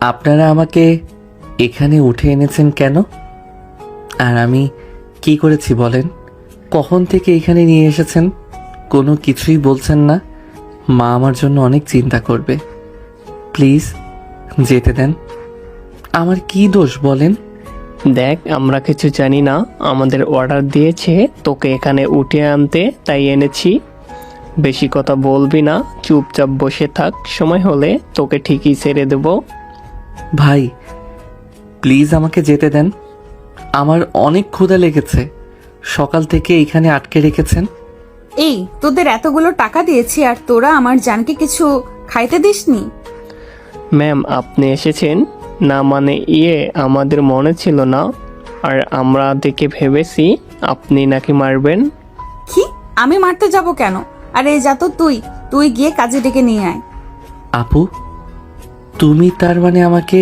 আপনারা আমাকে এখানে উঠে এনেছেন কেন? আর আমি কি করেছি বলেন? কখন থেকে এখানে নিয়ে এসেছেন? কোনো কিছুই বলছেন না। মা আমার জন্য অনেক চিন্তা করবে। প্লিজ যেতে দেন। আমার কি দোষ বলেন? দেখ, আমরা কিছু জানি না, আমাদের অর্ডার দিয়েছে তোকে এখানে উঠিয়ে আনতে, তাই এনেছি। বেশি কথা বলবি না, চুপচাপ বসে থাক, সময় হলে তোকে ঠিকই ছেড়ে দেব। ভাই প্লিজ আমাকে যেতে দেন। আমার অনেক ক্ষুধা লেগেছে। সকাল থেকে এখানে আটকে রেখেছেন। এই তোদের এতগুলো টাকা দিয়েছি আর তোরা আমার জানকে কিছু খাইতে দিসনি? ম্যাম, আপনি এসেছেন না মানে আমাদের মনে ছিল না, আর আমরা দেখে ভেবেছি আপনি নাকি মারবেন। কি? আমি মারতে যাব কেন? আরে যা তো, তুই গিয়ে কাজে ডেকে নিয়ে আয়। আপু, তুমি তার মানে আমাকে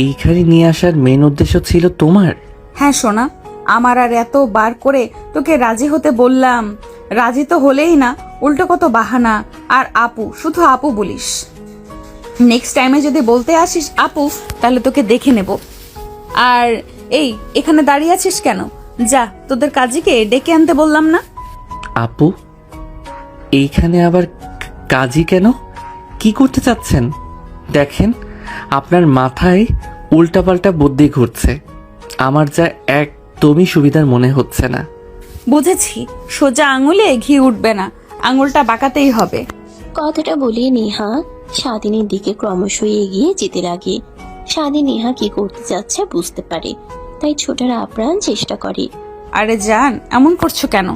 এইখানে নিয়ে আসার মেন উদ্দেশ্য ছিল তোমার? হ্যাঁ সোনা, আমার আর এত বার করে তোকে রাজি হতে বললাম, রাজি তো হলেই না, উল্টো কত বাহানা। আর আপু, শুধু আপু বলিস। নেক্সট টাইমে যদি বলতে আসিস আপু, তাহলে তোকে দেখে নেব। আর এই, এখানে দাঁড়িয়ে আছিস কেন? যা, তোদের কাজীকে ডেকে আনতে বললাম না? আপু, এইখানে আবার কাজী কেন? কি করতে চাচ্ছেন? দেখেন, আপনার মাথায় উল্টাপাল্টা বুদ্ধি ঘুরছে। আমার যা একদমই সুবিধার মনে হচ্ছে না। বুঝেছি, সোজা আঙুলে ঘি উঠবে না, আঙুলটা বাঁকাতেই হবে। কথাটা বলে নেহা স্বাধীনের দিকে ক্রমশই এগিয়ে যেতে লাগে। স্বাধীন নেহা কি করতে যাচ্ছে বুঝতে পারে, তাই ছোটার আপ্রাণ চেষ্টা করে। আরে জান, এমন করছো কেন?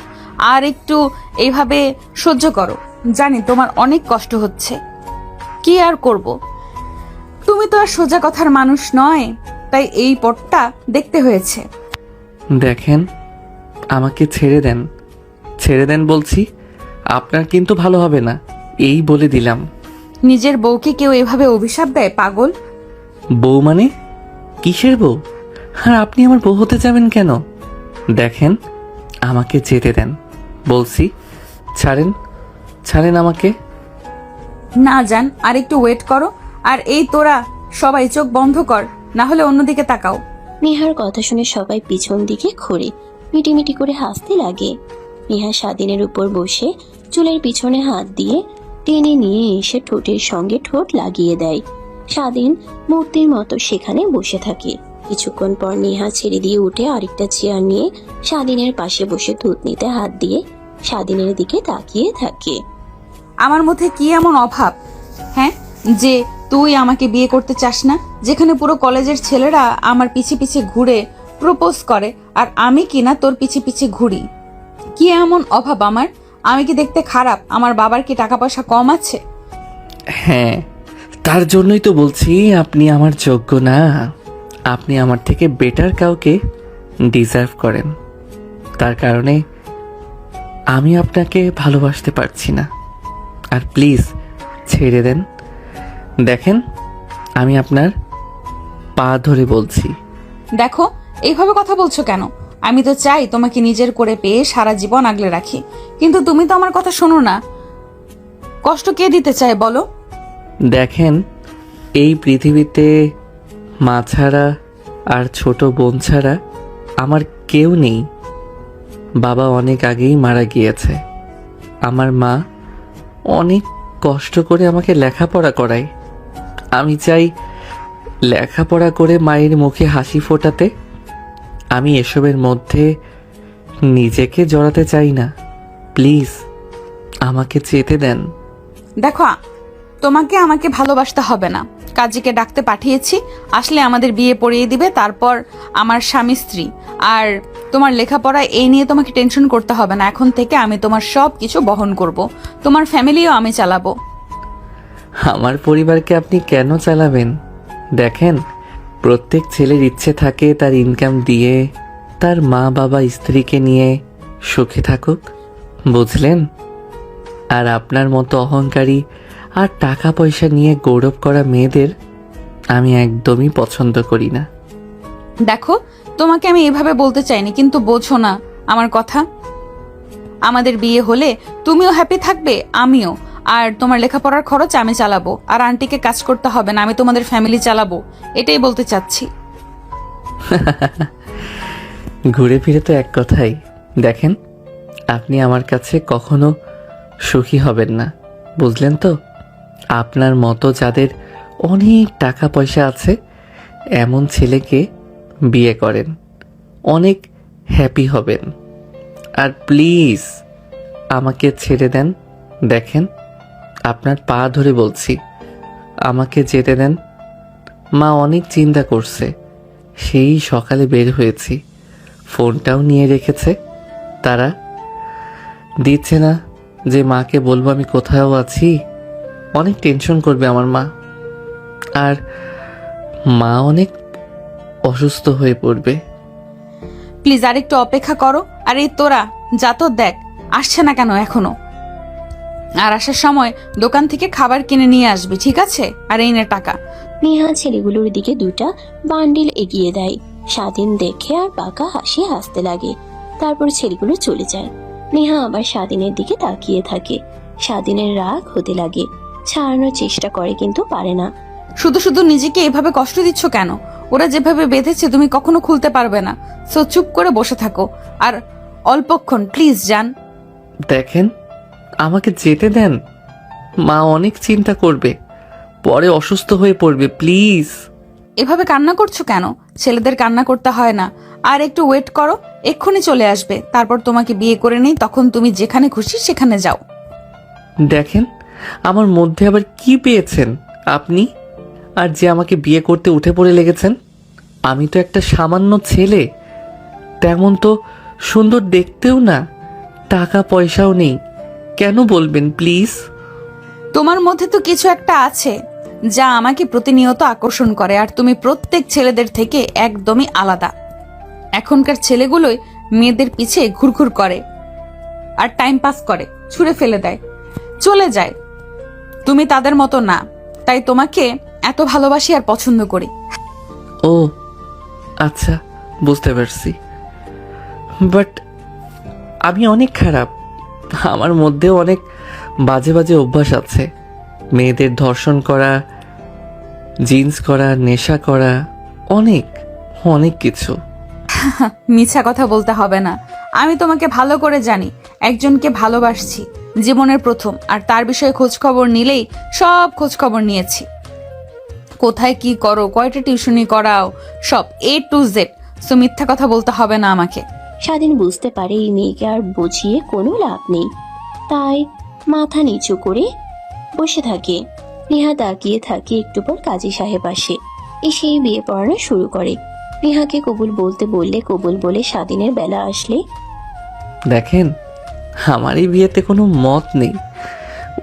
আর একটু এইভাবে সহ্য করো। জানি তোমার অনেক কষ্ট হচ্ছে, কি আর করব। তুমি তো আর সোজা কথার মানুষ নয়, তাই এই পথটা দেখতে হয়েছে। দেখেন, আমাকে ছেড়ে দেন, ছেড়ে দেন বলছি। আপনার কিন্তু ভালো হবে না, এই বলে দিলাম। নিজের বউকে কেউ এভাবে অভিশাপ দেয় পাগল? বউ মানে? কিসের বউ? আর আপনি আমার বউ হতে যাবেন কেন? দেখেন, আমাকে যেতে দেন বলছি। ছাড়েন, ছাড়েন আমাকে। না জান, আর একটু ওয়েট করো। আর এই তোরা সবাই চোখ বন্ধ কর, না হলে অন্যদিকে তাকাও। নেহার কথা শুনে সবাই পিছন দিকে ঘুরে মিটিমিটি করে হাসতে লাগে। নেহা স্বাধীনের উপর বসে চুলের পিছনে হাত দিয়ে টেনে নিয়ে এসে ঠোঁটের সঙ্গে ঠোঁট লাগিয়ে দেয়। স্বাধীন মূর্তির মতো সেখানে বসে থাকে। কিছুক্ষণ পর নেহা ছেড়ে দিয়ে উঠে আরেকটা চেয়ার নিয়ে স্বাধীনের পাশে বসে দুধ নিতে হাত দিয়ে স্বাধীনের দিকে তাকিয়ে থাকে। আমার মধ্যে কি এমন অভাব, হ্যাঁ, যে তুই আমাকে বিয়ে করতে চাস না? যেখানে পুরো কলেজের ছেলেরা আমার পিছে পিছে ঘুরে প্রপোজ করে, আর আমি কিনা তোর পিছে পিছে ঘুরি। কি এমন অভাব আমার? আমি কি দেখতে খারাপ? আমার বাবার কি টাকা পয়সা কম আছে? হ্যাঁ, তার জন্যই তো বলছি আপনি আমার যোগ্য না। আপনি আমার থেকে বেটার কাউকে ডিজার্ভ করেন। তার কারণে আমি আপনাকে ভালোবাসতে পারছি না। আর প্লিজ ছেড়ে দেন। দেখেন, আমি আপনার পা ধরে বলছি। দেখো, এইভাবে কথা বলছো কেন? আমি তো চাই তোমাকে নিজের করে পেয়ে সারা জীবন আগলে রাখি, কিন্তু তুমি তো আমার কথা শোনো না। কষ্ট কে দিতে চায় বলো? দেখেন, এই পৃথিবীতে মা ছাড়া আর ছোট বোন ছাড়া আমার কেউ নেই। বাবা অনেক আগেই মারা গিয়েছে। আমার মা অনেক কষ্ট করে আমাকে লেখাপড়া করায়। আমি চাই লেখাপড়া করে মায়ের মুখে হাসি ফোটাতে। আমি এসবের মধ্যে নিজেকে জড়াতে চাই না। প্লিজ আমাকে যেতে দেন। দেখো, তোমাকে আমাকে ভালোবাসতে হবে না। কাজীকে ডাকতে পাঠিয়েছি, আসলে আমাদের বিয়ে পড়িয়ে দিবে, তারপর আমার স্বামী স্ত্রী। আর তোমার লেখাপড়া এই নিয়ে তোমাকে টেনশন করতে হবে না। এখন থেকে আমি তোমার সব কিছু বহন করব, তোমার ফ্যামিলিও আমি চালাবো। আমার পরিবারকে আপনি কেন চালাবেন? দেখেন, প্রত্যেক ছেলের ইচ্ছে থাকে তার ইনকাম দিয়ে তার মা বাবা স্ত্রীকে নিয়ে সুখে থাকুক, বুঝলেন? আর আপনার মতো অহংকারী আর টাকা পয়সা নিয়ে গৌরব করা মেয়েদের আমি একদমই পছন্দ করি না। দেখো, তোমাকে আমি এভাবে বলতে চাইনি, কিন্তু বোঝো না আমার কথা। আমাদের বিয়ে হলে তুমিও হ্যাপি থাকবে, আমিও। আর তোমার লেখাপড়ার খরচ আমি চালাবো, আর আন্টিকে কাজ করতে হবে না, আমি তোমাদের ফ্যামিলি চালাবো, এটাই বলতে চাচ্ছি। ঘুরে ফিরে তো এক কথাই। দেখেন, আপনি আমার কাছে কখনো সুখী হবেন না, বুঝলেন তো? আপনার মতো যাদের অনেক টাকা পয়সা আছে এমন ছেলেকে বিয়ে করেন, অনেক হ্যাপি হবেন। আর প্লিজ আমাকে ছেড়ে দেন। দেখেন, আপনার পা ধরে বলছি, আমাকে যেতে দেন। মা অনেক চিন্তা করছে, সেই সকালে বের হয়েছি, ফোনটাও নিয়ে রেখেছে। তারা দিচ্ছে না যে মাকে বলবো আমি কোথাও আছি, অনেক টেনশন করবে আমার মা, আর মা অনেক অসুস্থ হয়ে পড়বে। প্লিজ আর একটু অপেক্ষা করো। আর এই তোরা যা তো দেখ আসছে না কেন এখনো। আর আসার সময় দোকান থেকে খাবার কিনে নিয়ে আসবি, ঠিক আছে? আর এই নে টাকা। নেহা ছেলেগুলোর দিকে 2টা বান্ডিল এগিয়ে দেয়। স্বাধীন দেখে আর বাঁকা হাসি হাসতে লাগে। তারপর ছেলেগুলো চলে যায়। নেহা আবার স্বাধীনের দিকে তাকিয়ে থাকে। স্বাধীনের রাগ হতে লাগে, ছাড়ানোর চেষ্টা করে কিন্তু পারে না। শুধু শুধু নিজেকে এভাবে কষ্ট দিচ্ছ কেন? ওরা যেভাবে বেঁধেছে তুমি কখনো খুলতে পারবে না। সো চুপ করে বসে থাকো আর অল্পক্ষণ প্লিজ যান। দেখেন, আমাকে যেতে দেন, মা অনেক চিন্তা করবে, পরে অসুস্থ হয়ে পড়বে, প্লিজ। এভাবে কান্না করছো কেন? ছেলেদের কান্না করতে হয় না। আর একটু ওয়েট করো, এক্ষুনি চলে আসবে। তারপর তোমাকে বিয়ে করে নেই, তখন তুমি যেখানে খুশি সেখানে যাও। দেখেন, আমার মধ্যে আবার কি পেয়েছেন আপনি? আর যে আমাকে বিয়ে করতে উঠে পড়ে লেগেছেন, আমি তো একটা সামান্য ছেলে, তেমন তো সুন্দর দেখতেও না, টাকা পয়সাও নেই। কেন বলবেন প্লিজ? তোমার মধ্যে তো কিছু একটা আছে যা আমাকে প্রতিনিয়ত আকর্ষণ করে, আর তুমি প্রত্যেক ছেলেদের থেকে একদমই আলাদা। এখনকার ছেলেগুলোই মেয়েদের পিছে ঘুরঘুর করে আর টাইম পাস করে, ছুঁড়ে ফেলে দেয়, চলে যায়। তুমি তাদের মতো না, তাই তোমাকে এত ভালোবাসি আর পছন্দ করি। ও আচ্ছা, বুঝতে পারছি। বাট আমি অনেক খারাপ, আমার মধ্যেও অনেক বাজে বাজে অভ্যাস আছে। মেয়েদের ধর্ষণ করা, জিন্স করা, নেশা করা, অনেক অনেক কিছু। মিছা কথা বলতে হবে না। আমি তোমাকে ভালো করে জানি। একজনকে ভালোবাসছি জীবনের প্রথম, আর তার বিষয়ে খোঁজ খবর নিলেই সব খোঁজ খবর নিয়েছি। কোথায় কি করো, কয়টা টিউশনি করাও, সব A to Z। সো মিথ্যা কথা বলতে হবে না আমাকে। স্বাধীন বুঝতে পারে এই মেয়েকে আর বুঝিয়ে কোনো লাভ নেই, তাই মাথা নিচু করে বসে থাকে। নেহা তাকিয়ে থাকে। একটু পর কাজী সাহেব আসে, এসে বিয়ে পড়ানো শুরু করে। নেহাকে কবুল বলতে বললে কবুল বলে। স্বাধীনের বেলা আসলে দেখেন, আমার এই বিয়েতে কোনো মত নেই।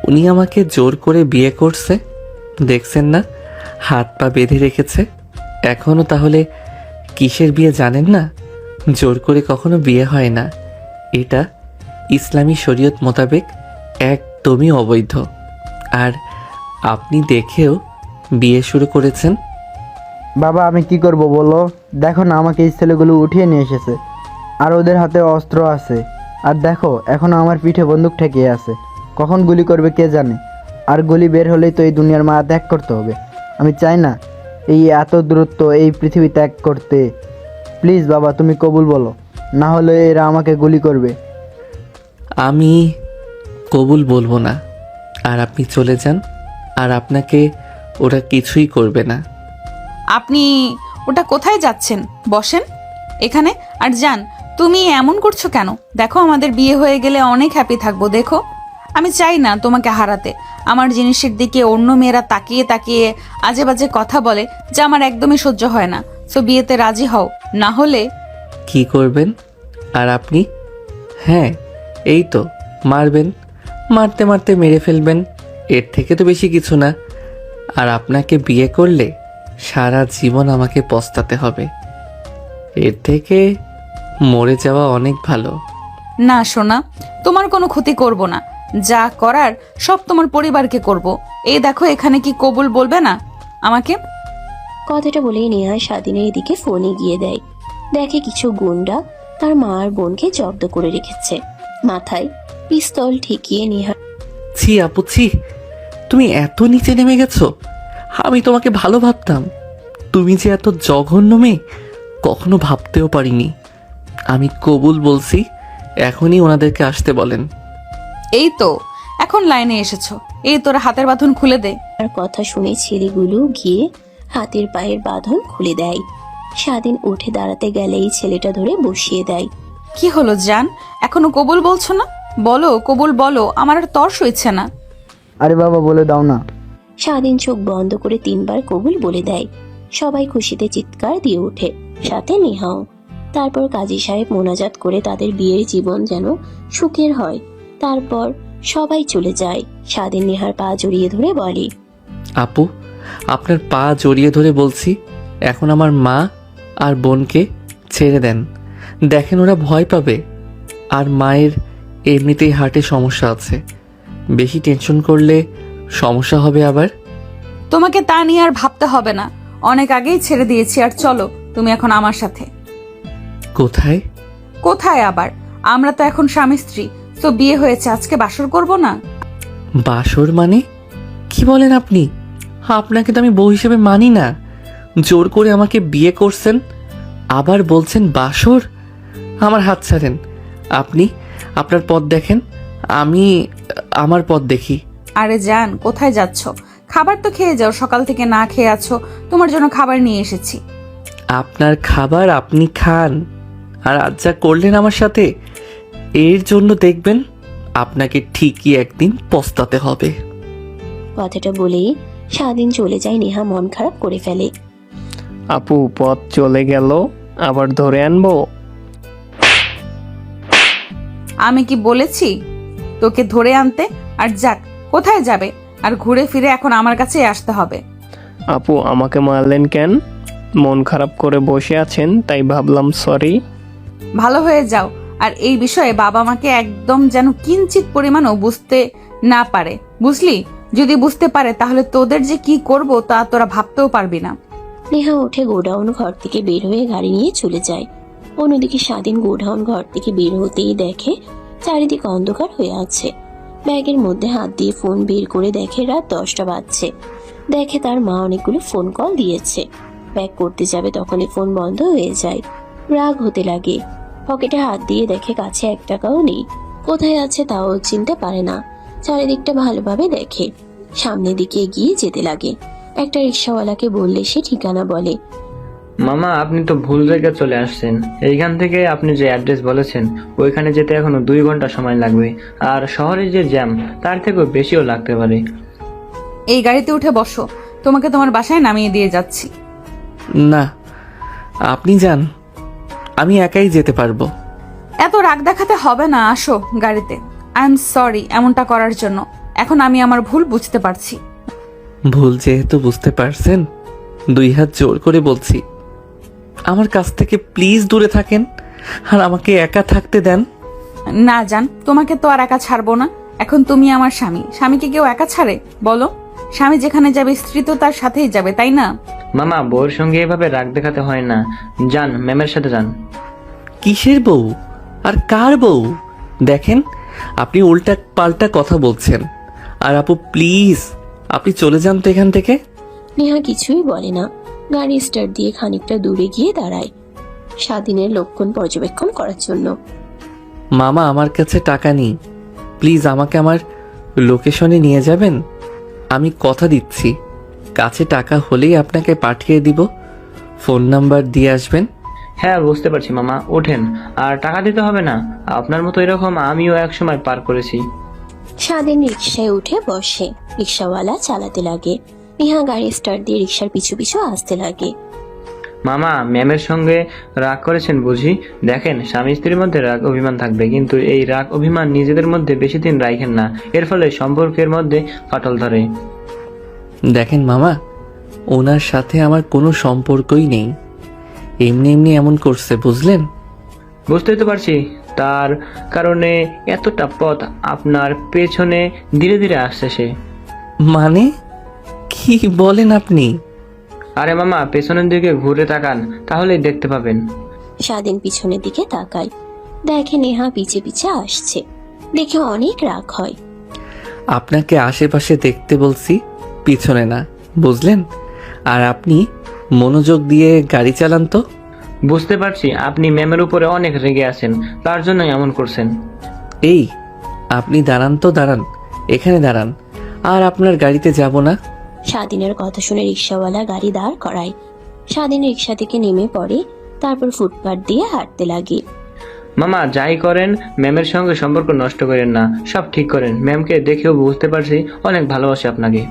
উনি আমাকে জোর করে বিয়ে করছে, দেখছেন না, হাত পা বেঁধে রেখেছে। এখনো তাহলে কিসের বিয়ে জানেন না? জোর করে কখনো বিয়ে হয় না, এটা ইসলামী শরীয়ত মোতাবেক একদমই অবৈধ। আর আপনি দেখেও বিয়ে শুরু করেছেন। বাবা, আমি কি করব বলো? দেখো না, আমাকে এই ছেলেগুলো উঠিয়ে নিয়ে এসেছে, আর ওদের হাতে অস্ত্র আছে। আর দেখো, এখনো আমার পিঠে বন্দুক ঠেকিয়ে আছে। কখন গুলি করবে কে জানে। আর গুলি বের হলেই তো এই দুনিয়ার মায়া ত্যাগ করতে হবে। আমি চাই না এই এত দূরত্ব এই পৃথিবী ত্যাগ করতে। প্লিজ বাবা, তুমি কবুল বলো, না হলে এরা আমাকে গুলি করবে। আমি কবুল বলবো না, আর আপনি চলে যান, আর আপনাকে ওরা কিছুই করবে না। আপনি ওটা কোথায় যাচ্ছেন? বসেন এখানে আর যান। তুমি এমন করছো কেন? দেখো, আমাদের বিয়ে হয়ে গেলে অনেক হ্যাপি থাকবো। দেখো, আমি চাই না তোমাকে হারাতে। আমার জিনিসের দিকে অন্য মেয়েরা তাকিয়ে তাকিয়ে আজে বাজে কথা বলে, যা আমার একদমই সহ্য হয় না। সো বিয়েতে রাজি হও, না হলে কি করবেন? আর আপনি? হ্যাঁ, এই তো মারবেন, মারতে মারতে মেরে ফেলবেন, এর থেকে তো বেশি কিছু না। আর আপনাকে বিয়ে করলে সারা জীবন আমাকে পস্তাতে হবে, এর থেকে মরে যাওয়া অনেক ভালো। না সোনা, তোমার কোনো ক্ষতি করব না। যা করার সব তোমার পরিবারকে করব। এই দেখো, এখানে কি কবুল বলবে না আমাকে? কথাটা বলেই নেহা স্বাধীনের এদিকে ফোন এগিয়ে দেয়। দেখে কিছু গুন্ডা তার মা আর বোনকে জব্দ করে রেখেছে। মাথায় পিস্তল ঠেকিয়ে নেহা ছি আপু ছি, তুমি এত নিচে নেমে গেছো। আমি তোমাকে ভালো ভাবতাম, তুমি যে এত জঘন্য মেয়ে কখনো ভাবতেও পারিনি। আমি কবুল বলছি, এখনই ওনাদেরকে আসতে বলেন। এই তো এখন লাইনে এসেছো, এই তোর হাতের বাঁধন খুলে দে। আর কথা শুনে ছেলেগুলো গিয়ে হাতের পায়ের বাঁধন খুলে দেয়। স্বাধীন উঠে দাঁড়াতে গেলেই ছেলেটা ধরে বসিয়ে দেয়। কি হলো জান, এখনো কবুল বলছো না? বলো কবুল বলো, আমার আর তর সইছে না। আরে বাবা বলে দাও না। স্বাধীন চোখ বন্ধ করে 3 বার কবুল বলে দেয়। সবাই খুশিতে চিৎকার দিয়ে ওঠে, সাথে নেহাও। তারপর কাজী সাহেব মোনাজাত করে তাদের বিয়ের জীবন যেন সুখের হয়। তারপর সবাই চলে যায়। স্বাধীন নেহার পা জড়িয়ে ধরে বলে, আপু, আপনার পা জড়িয়ে ধরে বলছি, এখন আমার মা আর বোনকে ছেড়ে দেন। দেখেন ওরা ভয় পাবে। আর মায়ের এমনিতেই হার্টে সমস্যা আছে, বেশি টেনশন করলে সমস্যা হবে আবার। তোমাকে তা নিয়ে আর ভাবতে হবে না, অনেক আগেই ছেড়ে দিয়েছি। আর চলো তুমি এখন আমার সাথে। কোথায়? কোথায় আবার, আমরা তো এখন স্বামী স্ত্রী, তো বিয়ে হয়েছে, আজকে বাসর করব না? বাসর মানে কি বলেন আপনি? আপনাকে তো আমি বউ হিসেবে মানি না। জোর করে আমাকে বিয়ে করছেন, আবার বলছেন বাসর। আমার হাত ছাড়েন। আপনি আপনার পথ দেখেন, আমি আমার পথ দেখি। আরে জান, কোথায় যাচ্ছ? খাবার তো খেয়ে যাও, সকাল থেকে না খেয়ে আছো, তোমার জন্য খাবার নিয়ে এসেছি। আপনার খাবার আপনি খান, আর আজ যা করলেন আমার সাথে, এর জন্য দেখবেন আপনাকে ঠিকই একদিন পস্তাতে হবে। কথাটা বলেই স্বাধীন চলে যায়। নেহা মন খারাপ করে ফেলে। আপু পথ চলে গেল, আবার ধরে আনবো? আমি কি বলেছি তোকে ধরে আনতে? আর যাক, কোথায় যাবে? আর ঘুরে ফিরে এখন আমার কাছেই আসতে হবে। আপু আমাকে মারলেন কেন? মন খারাপ করে বসে আছেন তাই ভাবলাম সরি। ভালো হয়ে যাও। আর এই বিষয়ে বাবা মাকে একদম যেন কিঞ্চিত পরিমাণও বুঝতে না পারে, বুঝলি? যদি বুঝতে পারে তাহলে তোদের যে কি করব তা তোরা ভাবতেও পারবি না। নেহা উঠে গোডাউন ঘর থেকে বের হয়ে গাড়ি নিয়ে চলে যায়। অন্যদিকে স্বাধীন গোডাউন ঘর থেকে বের হতেই দেখে চারিদিকে অন্ধকার হয়ে আছে। ব্যাগের মধ্যে হাত দিয়ে ফোন বের করে দেখে রাত 10টা বাজছে। দেখে তার মা অনেকগুলো ফোন কল দিয়েছে। ব্যাগ করতে যাবে তখনই ফোন বন্ধ হয়ে যায়। রাগ হতে লাগে। পকেটে হাত দিয়ে দেখে কাছে 1 টাকাও নেই। কোথায় আছে তাও চিনতে পারে না। চারিদিকটা ভালোভাবে দেখে, সামনের দিকে এগিয়ে যেতে লাগে। একটা রিক্সাওয়ালাকে বললে সে ঠিকানা বলে। মামা আপনি তো ভুল জায়গায় চলে আসছেন। এইখান থেকে আপনি যে অ্যাড্রেস বলেছেন ওইখানে যেতে এখনো 2 ঘন্টা সময় লাগবে, আর শহরে যে জ্যাম তার থেকেও বেশিও লাগতে পারে। এই গাড়িতে উঠে বসো, তোমাকে তোমার বাসায় নামিয়ে দিয়ে যাচ্ছি। না, আপনি যান, আমি একাই যেতে পারবো। এত রাগ দেখাতে হবে না, আসো গাড়িতে। আই এম সরি এমনটা করার জন্য। এখন আমি আমার ভুল বুঝতে পারছি। ভুল যেহেতু বুঝতে পারছেন, 2 হাত জোর করে বলছি, আমার কাছ থেকে প্লিজ দূরে থাকেন, আর আমাকে একা থাকতে দেন। না জান, তোমাকে তো আর একা ছাড়বো না। এখন তুমি আমার স্বামী, স্বামীকে কেউ একা ছাড়ে বলো? স্বামী যেখানে যাবে স্ত্রী তো তার সাথেই যাবে, তাই না? মামা বউর সঙ্গে এভাবে রাগ দেখাতে হয় না। যান, ম্যামের সাথে যান। কিসের বউ আর কার বউ? দেখেন, আপনি উল্টা পাল্টা কথা বলছেন। আর আপু প্লিজ, আপনি চলে যান তো এখান থেকে। নেহা কিছুই বলে না। গাড়ি স্টার্ট দিয়ে খানিকটা দূরে গিয়ে দাঁড়ায় স্বাধীনের লক্ষণ পর্যবেক্ষণ করার জন্য। মামা আমার কাছে টাকা নেই, প্লিজ আমাকে আমার লোকেশনে নিয়ে যাবেন। আমি কথা দিচ্ছি, কাছে টাকা হলেই আপনাকে পাঠিয়ে দিব। ফোন নাম্বার দিয়ে আসবেন। হ্যাঁ বুঝতে পারছি মামা, ওঠেন। আর টাকা দিতে হবে না, আপনার মতো এরকম আমিও এক সময় পার করেছি। স্বাধীন রিক্সায় উঠে বসে। রিক্সাওয়ালা চালাতে লাগে। নেহা গাড়ি স্টার্ট দিয়ে রিক্সার পিছু পিছু আসতে লাগে। মামা ম্যামের সঙ্গে রাগ করেছেন বুঝি? দেখেন, স্বামী স্ত্রীর মধ্যে রাগ অভিমান থাকবে, কিন্তু এই রাগ অভিমান নিজেদের মধ্যে বেশি দিন রাখেন না, এর ফলে সম্পর্কের মধ্যে ফাটল ধরে। দেখেন মামা, ওনার সাথে আমার কোনো সম্পর্কই নেই, এমনি এমনি এমন করছে, বুঝলেন? বুঝতেই তো পারছি, তার কারণে এতটা পথ আপনার পেছনে ধীরে ধীরে আসছে সে। মানে কি বলেন আপনি? আরে মামা পেছনের দিকে ঘুরে তাকান, তাহলেই দেখতে পাবেন। স্বাধীন পিছনের দিকে তাকায়। দেখে নেহা পিছে পিছে আসছে। দেখে অনেক রাগ হয়। আপনাকে আশেপাশে দেখতে বলছি, পিছনে না, বুঝলেন? আর আপনি মনোযোগ দিয়ে গাড়ি চালান তো। বুঝতে পারছি আপনি ম্যামের উপরে অনেক রেগে আছেন, তার জন্যই এমন করছেন। এই, আপনি দাঁড়ান তো, দাঁড়ান, এখানে দাঁড়ান। আর আপনার গাড়িতে যাব না। স্বাধীনের কথা শুনে রিক্সাওয়ালা গাড়ি দাঁড় করায়। স্বাধীন রিক্সা থেকে নেমে পড়ে, তারপর ফুটপাত দিয়ে হাঁটতে লাগে। মামা যাই করেন ম্যামের সঙ্গে সম্পর্ক নষ্ট করেন না, সব ঠিক করেন। ম্যামকে দেখেও বুঝতে পারছি অনেক ভালোবাসে আপনাকে।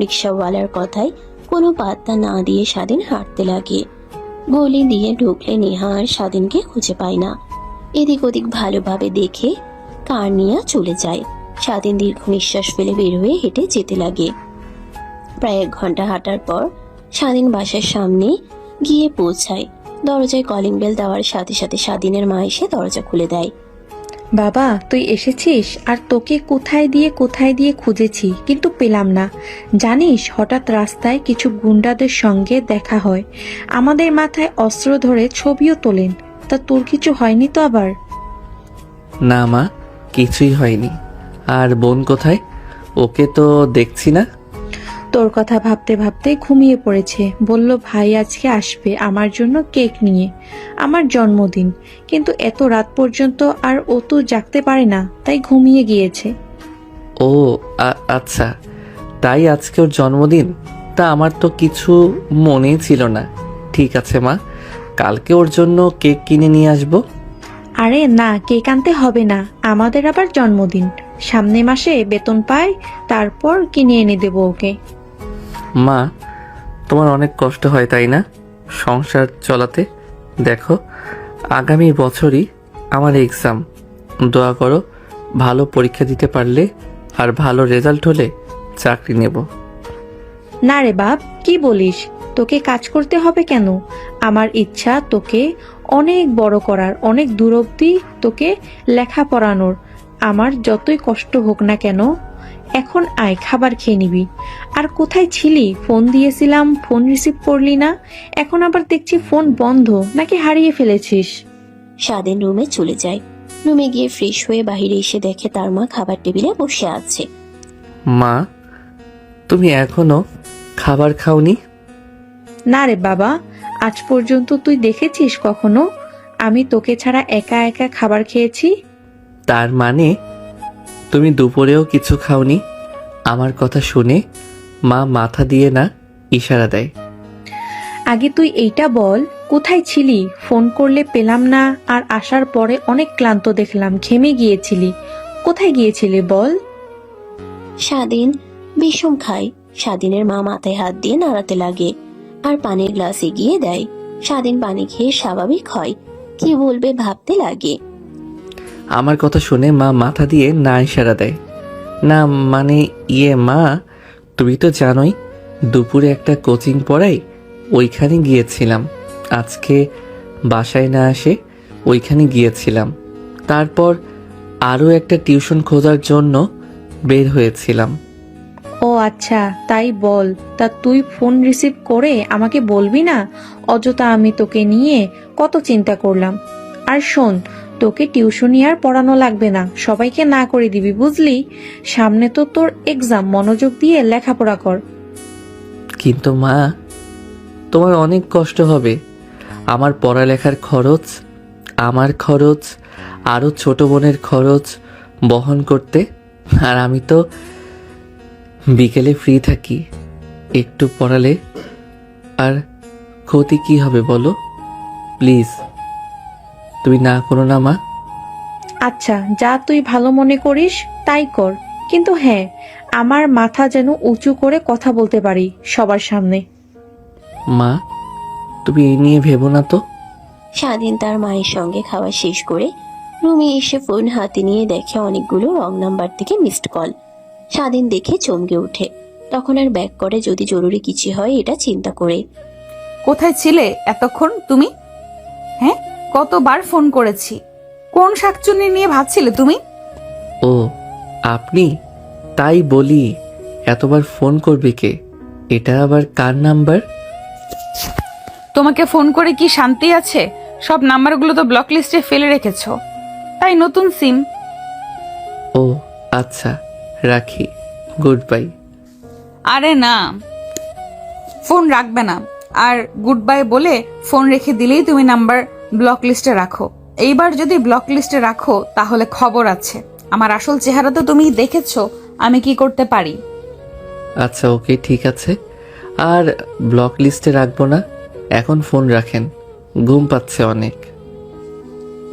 রিক্সাওয়ালার কথায় কোনো পাত্তা না দিয়ে স্বাধীন হাঁটতে লাগে। গলি দিয়ে ঢুকলে নেহা আর স্বাধীনকে খুঁজে পায় না। এদিক ওদিক ভালোভাবে দেখে কার নিয়ে চলে যায়। স্বাধীন দীর্ঘ নিঃশ্বাস ফেলে বের হয়ে হেঁটে যেতে লাগে। প্রায় 1 ঘন্টা হাঁটার পর স্বাধীন বাসার সামনে গিয়ে পৌঁছায়। দরজায় কলিং বেল দেওয়ার সাথে সাথে স্বাধীনের মা এসে দরজা খুলে দেয়। বাবা, তুই এসেছিস? আর তোকে কোথায় দিয়ে খুঁজেছি, কিন্তু পেলাম না। জানিস, হঠাৎ রাস্তায় কিছু গুন্ডাদের সঙ্গে দেখা হয়, আমাদের মাথায় অস্ত্র ধরে ছবিও তোলেন। তা তোর কিছু হয়নি তো আবার? না মা, কিছুই হয়নি। আর বোন কোথায়? ওকে তো দেখছি না। তোর কথা ভাবতে ভাবতে ঘুমিয়ে পড়েছে। বলল ভাই আজকে আসবে আমার জন্য কেক নিয়ে, আমার জন্মদিন। কিন্তু এত রাত পর্যন্ত আর ও তো জাগতে পারে না, তাই ঘুমিয়ে গিয়েছে। ও আচ্ছা, তাই আজকে ওর জন্মদিন? তা আমার তো কিছু মনেই ছিল না। ঠিক আছে মা, কালকে ওর জন্য কেক কিনে নিয়ে আসবো। আরে না, কেক আনতে হবে না, আমাদের আবার জন্মদিন। সামনে মাসে বেতন পাই, তারপর কিনে এনে দেবো ওকে। মা, তোমার অনেক কষ্ট হয় তাই না সংসার চলাতে? দেখো, আগামী বছরই আমার এক্সাম। দোয়া করো, ভালো পরীক্ষা দিতে পারলে আর ভালো রেজাল্ট হলে চাকরি নেব। না রে বাপ, কি বলিস? তোকে কাজ করতে হবে কেন? আমার ইচ্ছা তোকে অনেক বড় করার, অনেক দূর অব্দি তোকে লেখা পড়ানোর। আমার যতই কষ্ট হোক না কেন, এখন আয়, খাবার খেয়ে নিবি। আর কোথায় ছিলি? ফোন দিয়েছিলাম, ফোন রিসিভ করলি না। এখন আবার দেখছি ফোন বন্ধ, নাকি হারিয়ে ফেলেছিস? স্বাধীন রুমে চলে যায়। রুমে গিয়ে ফ্রেশ হয়ে বাইরে এসে দেখে তার মা খাবার টেবিলে বসে আছে। মা, তুমি এখনো খাবার খাওনি? না রে বাবা, আজ পর্যন্ত তুই দেখেছিস কখনো আমি তোকে ছাড়া একা একা খাবার খেয়েছি? তার মানে তুমি দুপুরেও কিছু খাওনি? আমার কথা শুনে মা মাথা দিয়ে না ইশারা দেয়। আগে তুই এইটা বল, কোথায় ছিলি? ফোন করলে পেলাম না, আর আসার পরে অনেক ক্লান্ত দেখলাম, ঘেমে গিয়েছিলি। কোথায় গিয়েছিলি বল? স্বাধীন বিষম খায়। স্বাধীনের মা মাথায় হাত দিয়ে নাড়াতে লাগে আর পানির গ্লাস এগিয়ে দেয়। স্বাধীন পানি খেয়ে স্বাভাবিক হয়। কি বলবে ভাবতে লাগে। আমার কথা শুনে মা মাথা দিয়ে না ইশারা দেয়। না মানে মা, তুমি তো জানোই দুপুরে একটা কোচিং পড়াই, ওইখানে গিয়েছিলাম। আজকে বাসায় না আসে ওইখানে গিয়েছিলাম। তারপর আরও একটা টিউশন খোঁজার জন্য বের হয়েছিলাম। ও আচ্ছা, তাই বল। তা তুই ফোন রিসিভ করে আমাকে বলবি না? অযথা আমি তোকে নিয়ে কত চিন্তা করলাম। আর শোন, তোকে টিউশনি আর পড়ানো লাগবে না, সবাইকে না করে দিবি, বুঝলি? সামনে তো তোর এক্সাম, মনোযোগ দিয়ে লেখাপড়া কর। কিন্তু মা, তোমার অনেক কষ্ট হবে। আমার পড়ালেখার খরচ, আমার খরচ, আরও ছোট বোনের খরচ বহন করতে। আর আমি তো বিকেলে ফ্রি থাকি, একটু পড়ালে আর ক্ষতি কি হবে বলো? প্লিজ তুমি না করো না মা। আচ্ছা, যা তুই ভালো মনে করিস তাই কর, কিন্তু হ্যাঁ, আমার মাথা যেন উঁচু করে কথা বলতে পারি সবার সামনে। মা, তুমি এই নিয়ে ভেবো না তো। স্বাধীন তার মায়ের সঙ্গে খাওয়া শেষ করে রুমে এসে ফোন হাতে নিয়ে দেখে অনেকগুলো রং নাম্বার থেকে মিসড কল। স্বাধীন দেখে চমকে ওঠে। তখন আর ব্যাক করে যদি জরুরি কিছু হয় এটা চিন্তা করে। কোথায় ছিলে এতক্ষণ তুমি? হ্যাঁ, কতবার ফোন করেছি। কোন শাকচুন্নি নিয়ে ভাবছিলে তুমি? ও আপনি? তাই বলি, এতবার ফোন করবে কে? এটা আবার কার নাম্বার? তোমাকে ফোন করে কি শান্তি আছে? সব নাম্বারগুলো তো ব্লক লিস্টে ফেলে রেখেছো, তাই নতুন সিম। ও আচ্ছা, রাখি। Good bye. আরে না, ফোন রাখবে না। আর গুড বাই বলে ফোন রেখে দিলেই তুমি নাম্বার ব্লক লিস্টে রাখো। এইবার যদি ব্লক লিস্টে রাখো তাহলে খবর আছে। আমার আসল চেহারা তো তুমি দেখেছো, আমি কি করতে পারি। আচ্ছা ওকে ঠিক আছে, আর ব্লক লিস্টে রাখবো না। এখন ফোন রাখেন, ঘুম পাচ্ছে অনেক।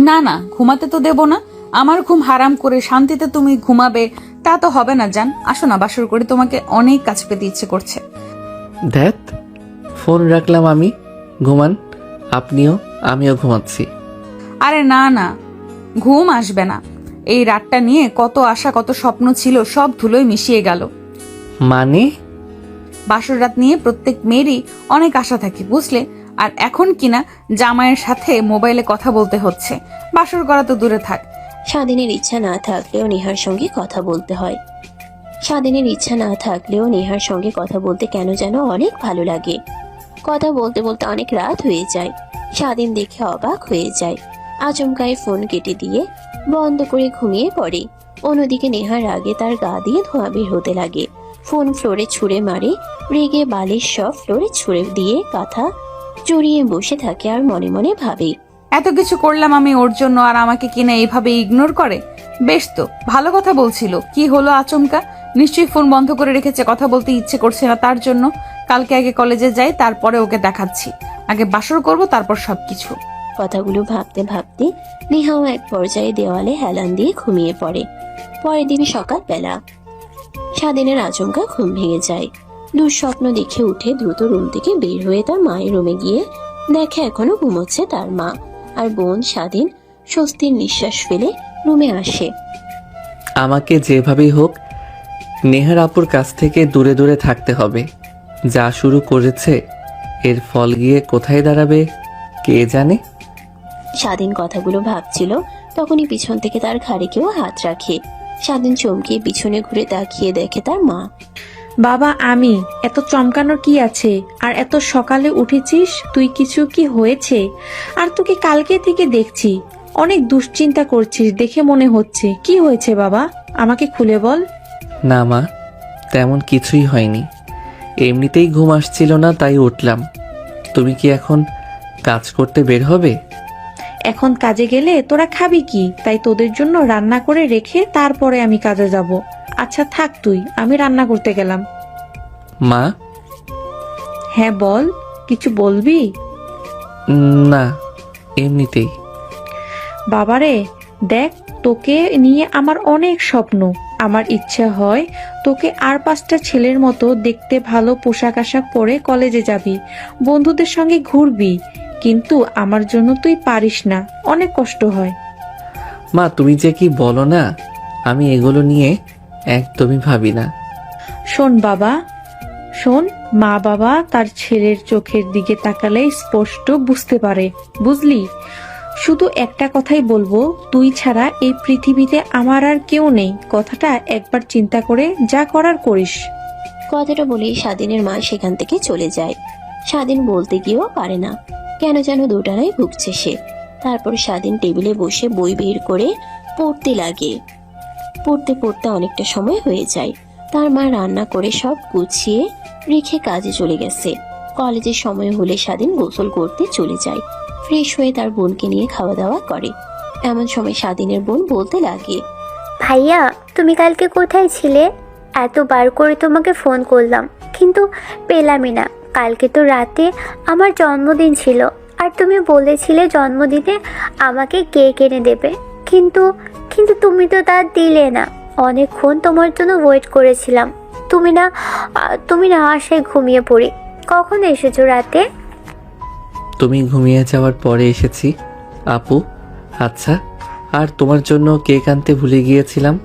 না না, ঘুমাতে তো দেব না। আমার ঘুম হারাম করে শান্তিতে তুমি ঘুমাবে তা তো হবে না জান। আসো না, বাসর করে তোমাকে অনেক কাছে পেতে ইচ্ছে করছে। ধ্যাত, ফোন রাখলাম আমি, ঘুমান আপনিও, আমিও ঘুমাচ্ছি। আরে না না, ঘুম আসবে না। এই রাতটা নিয়ে কত আশা কত স্বপ্ন ছিল, সব ধুলোয় মিশিয়ে গেল। মানে? বাসর রাত নিয়ে প্রত্যেক মেয়েরই অনেক আশা থাকে বুঝলে। আর এখন কিনা জামাইয়ের সাথে মোবাইলে কথা বলতে হচ্ছে। বাসর করা তো দূরে থাক। স্বাধীনের ইচ্ছা না থাকলেও নেহার সঙ্গে কথা বলতে হয়। স্বাধীনের ইচ্ছা না থাকলেও নেহার সঙ্গে কথা বলতে কেন যেন অনেক ভালো লাগে। কথা বলতে বলতে অনেক রাত হয়ে যায়। স্বাধীন দেখে অবাক হয়ে যায়। আচমকায় ফোন কেটে দিয়ে বন্ধ করে ঘুমিয়ে পড়ে। অন্যদিকে নেহার রাগে তার গা দিয়ে ধোঁয়া বের হতে লাগে। ফোন ফ্লোরে ছুঁড়ে মারে, রেগে বালিশ সব ফ্লোরে ছুঁড়ে দিয়ে কাঁথা জড়িয়ে বসে থাকে আর মনে মনে ভাবে, এত কিছু করলাম আমি ওর জন্য, আর আমাকে কিনা এইভাবে ইগনোর করে। বেশ তো ভালো কথা বলছিল, কি হলো আচমকা? নিশ্চয়ই ফোন বন্ধ করে রেখেছে, কথা বলতে ইচ্ছে করছে না তার জন্য। কালকে আগে কলেজে যাই, তারপরে ওকে দেখাচ্ছি। আগে বাসর করব, তারপর সবকিছু। কথাগুলো ভাবতে ভাবতে নেহাও এক পর্যায়ে দেওয়ালে হেলান দিয়ে ঘুমিয়ে পড়ে। পরের দিন সকালবেলা স্বাধীনের আচমকা ঘুম ভেঙে যায়। দুঃস্বপ্ন দেখে উঠে দ্রুত রুম থেকে বের হয়ে তার মায়ের রুমে গিয়ে দেখে এখনো ঘুমোচ্ছে তার মা। আর বোন স্বাধীন স্বস্তির নিঃশ্বাস ফেলে রুমে আসে। আমাকে যেভাবেই হোক নেহার আপুর কাছ থেকে দূরে দূরে থাকতে হবে। যা শুরু করেছে এর ফল গিয়ে কোথায় দাঁড়াবে কে জানে। স্বাধীন কথাগুলো ভাবছিল, তখনই পিছন থেকে তার ঘাড়ে কেউ হাত রাখে। স্বাধীন চমকে পিছনে ঘুরে তাকিয়ে দেখে তার মা। বাবা আমি, এত চমকানোর কি আছে? আর এত সকালে উঠেছিস তুই, কিছু কি হয়েছে? আর তোকে কালকে থেকে দেখছি অনেক দুশ্চিন্তা করছিস দেখে মনে হচ্ছে। কি হয়েছে বাবা, আমাকে খুলে বল। না মা, তেমন কিছুই হয়নি, এমনিতেই ঘুম আসছিল না তাই উঠলাম। তুমি কি এখন কাজ করতে বের হবে? এখন কাজে গেলে তোরা খাবি কি? তাই তোদের জন্য রান্না করে রেখে তারপরে আমি কাজে যাব। আচ্ছা থাক তুই, আমি রান্না করতে গেলাম। মা? হ্যাঁ বল, কিছু বলবি? না, এমনিতেই। বাবারে দেখ, তোকে নিয়ে আমার অনেক স্বপ্ন। আমার ইচ্ছা হয় তোকে আর 5টা ছেলের মতো দেখতে, ভালো পোশাক আশাক পরে কলেজে যাবি, বন্ধুদের সঙ্গে ঘুরবি। কিন্তু আমার জন্য তুই পারিস না, অনেক কষ্ট হয়। মা তুমি যে কি বলো না, আমি এগুলো নিয়ে একদমই ভাবি না। শোন বাবা, শোন, মা বাবা তার ছেলের চোখের দিকে তাকালেই স্পষ্ট বুঝতে পারে, বুঝলি? শুধু একটা কথাই বলবো, তুই ছাড়া এই পৃথিবীতে আমার আর কেউ নেই। কথাটা একবার চিন্তা করে যা করার করিস। কথাটা বলেই স্বাধীনের মা সেখান থেকে চলে যায়। স্বাধীন বলতে গিয়েও পারে না, কেন যেন দোটানায় ভুগছে সে। তারপর স্বাধীন টেবিলে বসে বই বের করে পড়তে লাগে। পড়তে পড়তে অনেকটা সময় হয়ে যায়। তার মা রান্না করে সব গুছিয়ে রেখে কাজে চলে গেছে। কলেজের সময় হলে স্বাধীন গোসল করতে চলে যায়। ফ্রেশ হয়ে তার বোনকে নিয়ে খাওয়া দাওয়া করে। এমন সময় স্বাধীনের বোন বলতে লাগে, ভাইয়া তুমি কালকে কোথায় ছিলে? এতবার করে তোমাকে ফোন করলাম কিন্তু পেলামই না। কালকে তো রাতে আমার জন্মদিন ছিল, আর তুমি বলেছিলে জন্মদিনে আমাকে কেক এনে দেবে, কিন্তু কিন্তু তুমি তো তা দিলে না। অনেকক্ষণ তোমার জন্য ওয়েট করেছিলাম, তুমি না আসায় ঘুমিয়ে পড়ি। কখন এসেছো রাতে? তুমি ঘুমিয়ে যাওয়ার পরে এসেছি আপু। আচ্ছা, আর তোমার জন্য কেক আনতে ভুলে গিয়েছিলাম,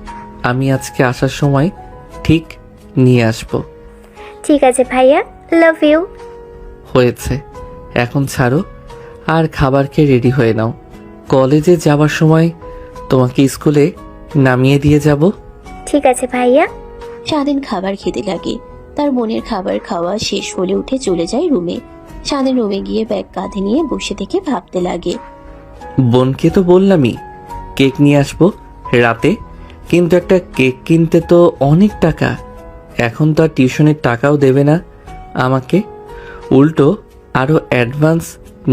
আমি আজকে আসার সময় ঠিক নিয়ে আসব। ঠিক আছে ভাইয়া, লাভ ইউ। হয়েছে, এখন ছাড়ো আর খাবার খেয়ে রেডি হয়ে নাও। কলেজে যাওয়ার সময় তোমাকে স্কুলে নামিয়ে দিয়ে যাব। ঠিক আছে ভাইয়া। স্বাধীন খাবার খেতে লাগে। তার বোনের খাবার খাওয়া শেষ হলে উঠে চলে যায় রুমে। স্বাধীন রুমে গিয়ে ব্যাগ কাঁধে নিয়ে বসে থেকে ভাবতে লাগে, বোনকে তো বললামই কেক নিয়ে আসবো রাতে, কিন্তু একটা কেক কিনতে তো অনেক টাকা। এখন তো আর টিউশনের টাকাও দেবে না আমাকে, উল্টো আরও অ্যাডভান্স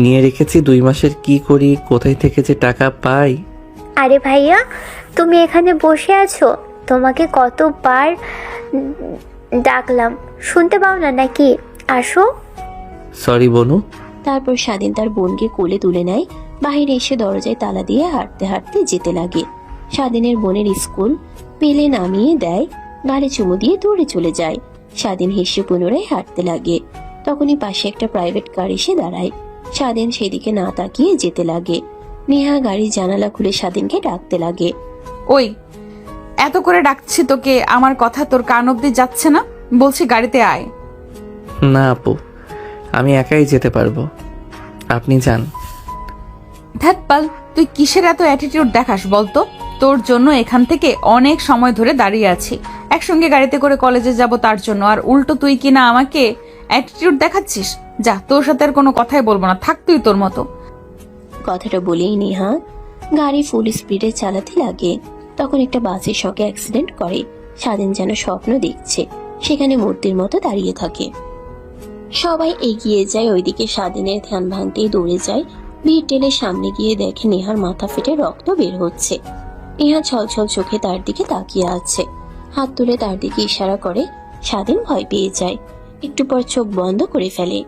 নিয়ে রেখেছি 2 মাসের। কি করি, কোথায় থেকে যে টাকা পাই? আরে ভাইয়া, তুমি এখানে বসে আছো? তোমাকে কতবার ডাকলাম, শুনতে পাও না নাকি? আসো। সরি বনু। তারপর স্বাধীন তার বোনকে কোলে তুলে নেয়। বাহিরে এসে দরজায় তালা দিয়ে হাঁটতে হাঁটতে যেতে লাগে। স্বাধীনের বোনের স্কুল পেলে নামিয়ে দেয়, গালে চুমু দিয়ে দৌড়ে চলে যায়। স্বাধীন হেসে পুনরায় হাঁটতে লাগে। তখনই পাশে একটা প্রাইভেট কার এসে দাঁড়ায়। স্বাধীন সেদিকে না তাকিয়ে যেতে লাগে। নেহা গাড়ির জানালা খুলে স্বাধীনকে ডাকতে লাগে। ওই, এত করে ডাকছি তোকে, আমার কথা তোর কান অব্দি যাচ্ছে না? বলছি গাড়িতে আয়। না আপু, আমি একাই যেতে পারবো, আপনি যান। ধ্যাত পাল, তুই কিসের এত অ্যাটিটিউড দেখাস বলতো? তোর জন্য এখান থেকে অনেক সময় ধরে দাঁড়িয়ে আছি, একসঙ্গে গাড়িতে করে কলেজে যাব তার জন্য, আর উল্টো তুই কিনা আমাকে অ্যাটিটিউড দেখাচ্ছিস। যা, তোর সাথে আর কোনো কথাই বলবো না, থাক তুই তোর মতো। কথাটা বলেই নেহা গাড়ি ফুল স্পিডে চালাতে লাগে। তখন একটা বাসের সঙ্গে অ্যাক্সিডেন্ট করে। স্বাধীন যেন স্বপ্ন দেখছে, সেখানে মূর্তির মতো দাঁড়িয়ে থাকে। সবাই এগিয়ে যায় ওইদিকে। স্বাধীনের ধ্যান ভাঙতেই দৌড়ে যায়। ভিড় টেলে সামনে গিয়ে দেখে নেহার মাথা ফেটে রক্ত বের হচ্ছে। নেহা ছলছল চোখে তার দিকে তাকিয়ে আছে, হাত তুলে তার দিকে ইশারা করে। স্বাধীন ভয় পেয়ে যায়, একটু পর চোখ বন্ধ করে ফেলে।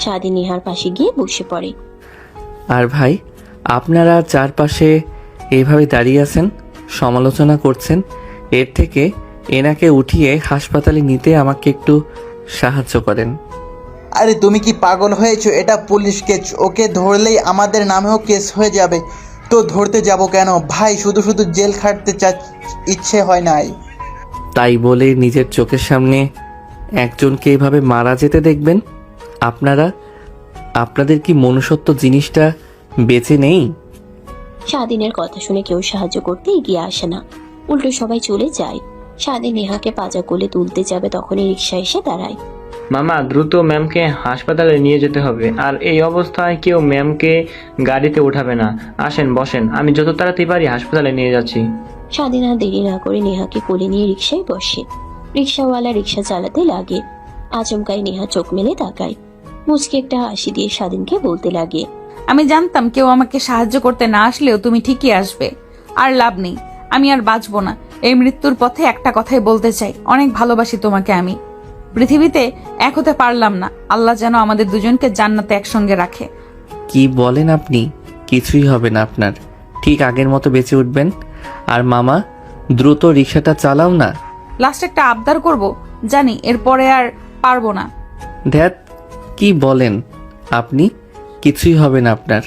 স্বাধীন নেহার পাশে গিয়ে বসে পড়ে। আর ভাই, আপনারা চারপাশে এইভাবে দাঁড়িয়ে আছেন, সমালোচনা করছেন, এর থেকে এনাকে উঠিয়ে হাসপাতালে নিতে আমাকে একটু সাহায্য করেন। আরে তুমি কি পাগল হয়েছো? এটা পুলিশ কেস, ওকে ধরলেই আমাদের নামেও কেস হয়ে যাবে। তো ধরতে যাব কেন ভাই? শুধু শুধু জেল খাটতে ইচ্ছে হয় নাই। তাই বলে নিজের চোখের সামনে একজনকে এইভাবে মারা যেতে দেখবেন? আপনাদের কি মনুষ্যত্ব জিনিসটা বেঁচে নেই? স্বাধীনের কথা শুনে কেউ সাহায্য করতে এগিয়ে আসে না, উল্টো সবাই চলে যায়। স্বাধীন নেহাকে পাজা কোলে তুলতে যাবে, তখনই রিক্সা এসে দাঁড়ায়। মামা, দ্রুত ম্যামকে হাসপাতালে নিয়ে যেতে হবে। আর এই অবস্থায় কেউ ম্যামকে গাড়িতে উঠাবে না। আসেন, বসেন, আমি যত তাড়াতাড়ি পারি হাসপাতালে নিয়ে যাচ্ছি। স্বাধীন আর দেরি না করে নেহাকে কোলে নিয়ে রিক্সায় বসে। রিক্সাওয়ালা রিক্সা চালাতে লাগে। আচমকাই নেহা চোখ মেলে তাকায়। মুচকে একটা হাসি দিয়ে স্বাধীনকে বলতে লাগে, আমি জানতাম কেউ আমাকে সাহায্য করতে না আসলেও তুমি ঠিকই আসবে। আর লাভ নেই, আমি আর বাঁচবো না। এই মৃত্যুর পথে একটা কথাই বলতে চাই, অনেক ভালোবাসি তোমাকে আমি। পৃথিবীতে এক হতে পারলাম না, আল্লাহ যেন আমাদের দুজনকে জান্নাতে একসঙ্গে রাখে। কি বলেন আপনি? কিছুই হবে না আপনার, ঠিক আগের মতো বেঁচে উঠবেন। আর মামা, দ্রুত রিক্সাটা চালাও না। লাস্ট একটা আবদার করব, জানি এরপরে আর পারবো না। ধ্যাত, কি বলেন আপনি? কিছুই হবে না আপনার।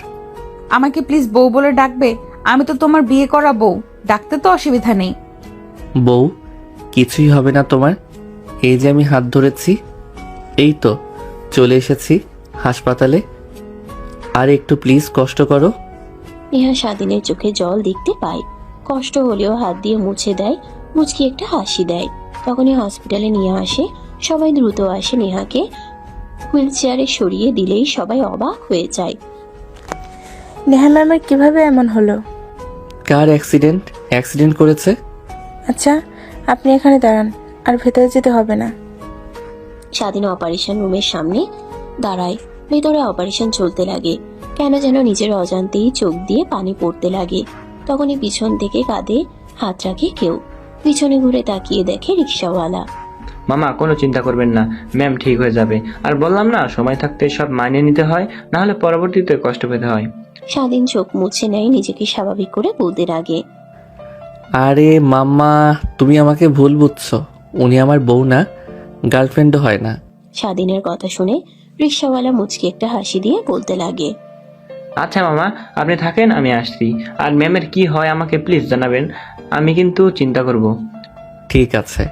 আমাকে প্লিজ বউ বলে ডাকবে? আমি তো তোমার বিয়ে করা বউ, ডাকতে তো অসুবিধা নেই। বউ, কিছুই হবে না তোমার। এই যে আমি হাত ধরেছি, এই তো চলে এসেছি হাসপাতালে। আর একটু প্লিজ কষ্ট করো। নেহা স্বাধীনের চোখে জল দেখতে পায়। কষ্ট হলেও হাত দিয়ে মুছে দেয়, মুচকি একটা হাসি দেয়। তখনই হসপিটালে নিয়ে আসে। সবাই দ্রুত আসে। নেহাকে হুইল চেয়ারে সরিয়ে দিলেই সবাই অবাক হয়ে যায়। নেহা ম্যামের কিভাবে এমন হলো? কার অ্যাক্সিডেন্ট করেছে? আচ্ছা, আপনি এখানে দাঁড়ান, আর ভেতরে যেতে হবে না। স্বাধীন অপারেশন রুমের সামনে দাঁড়ায়। ভেতরে অপারেশন চলতে লাগে। কেন যেন নিজের অজান্তেই চোখ দিয়ে পানি পড়তে লাগে। তখনই পিছন থেকে কাঁধে হাত রাখে কেউ। পিছনে ঘুরে তাকিয়ে দেখে রিক্সাওয়ালা। মামা, কোনো চিন্তা করবেন না, ম্যাম ঠিক হয়ে যাবে। আর বললাম না, সময় থাকতে সব মানিয়ে নিতে হয়, না হলে পরবর্তীতে কষ্ট পেতে হয়। স্বাধীন চোখ মুছে নেয়, নিজেকে স্বাভাবিক করে বলতে লাগে, আরে মাম্মা, তুমি আমাকে ভুল বুঝছো। উনি আমার বউ না, গার্লফ্রেন্ডও হয় না। স্বাধীনের কথা শুনে রিক্সাওয়ালা মুচকি একটা হাসি দিয়ে বলতে লাগে, আচ্ছা মামা, আপনি থাকেন, আমি আসছি। আর ম্যামের কি হয় আমাকে প্লিজ জানাবেন, আমি কিন্তু চিন্তা করব। ঠিক আছে।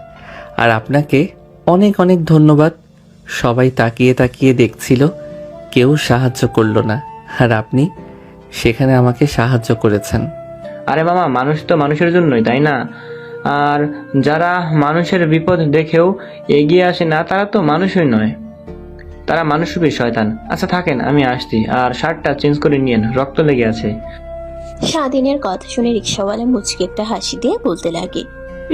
আর আপনাকে অনেক অনেক ধন্যবাদ। সবাই তাকিয়ে তাকিয়ে দেখছিল, কেউ সাহায্য করলো না, আর আপনি সেখানে আমাকে সাহায্য করেছেন। আরে মামা, মানুষ তো মানুষের জন্যই, তাই না? আর যারা মানুষের বিপদ দেখেও এগিয়ে আসে না, তারা তো মানুষই নয়, তারা মানুষরূপী শয়তান। আচ্ছা থাকেন, আমি আসছি। আর শার্টটা চেঞ্জ করে নিয়েন, রক্ত লেগে আছে। স্বাধীনের কথা শুনে রিক্সাওয়ালা মুচকি একটা হাসি দিয়ে বলতে লাগে।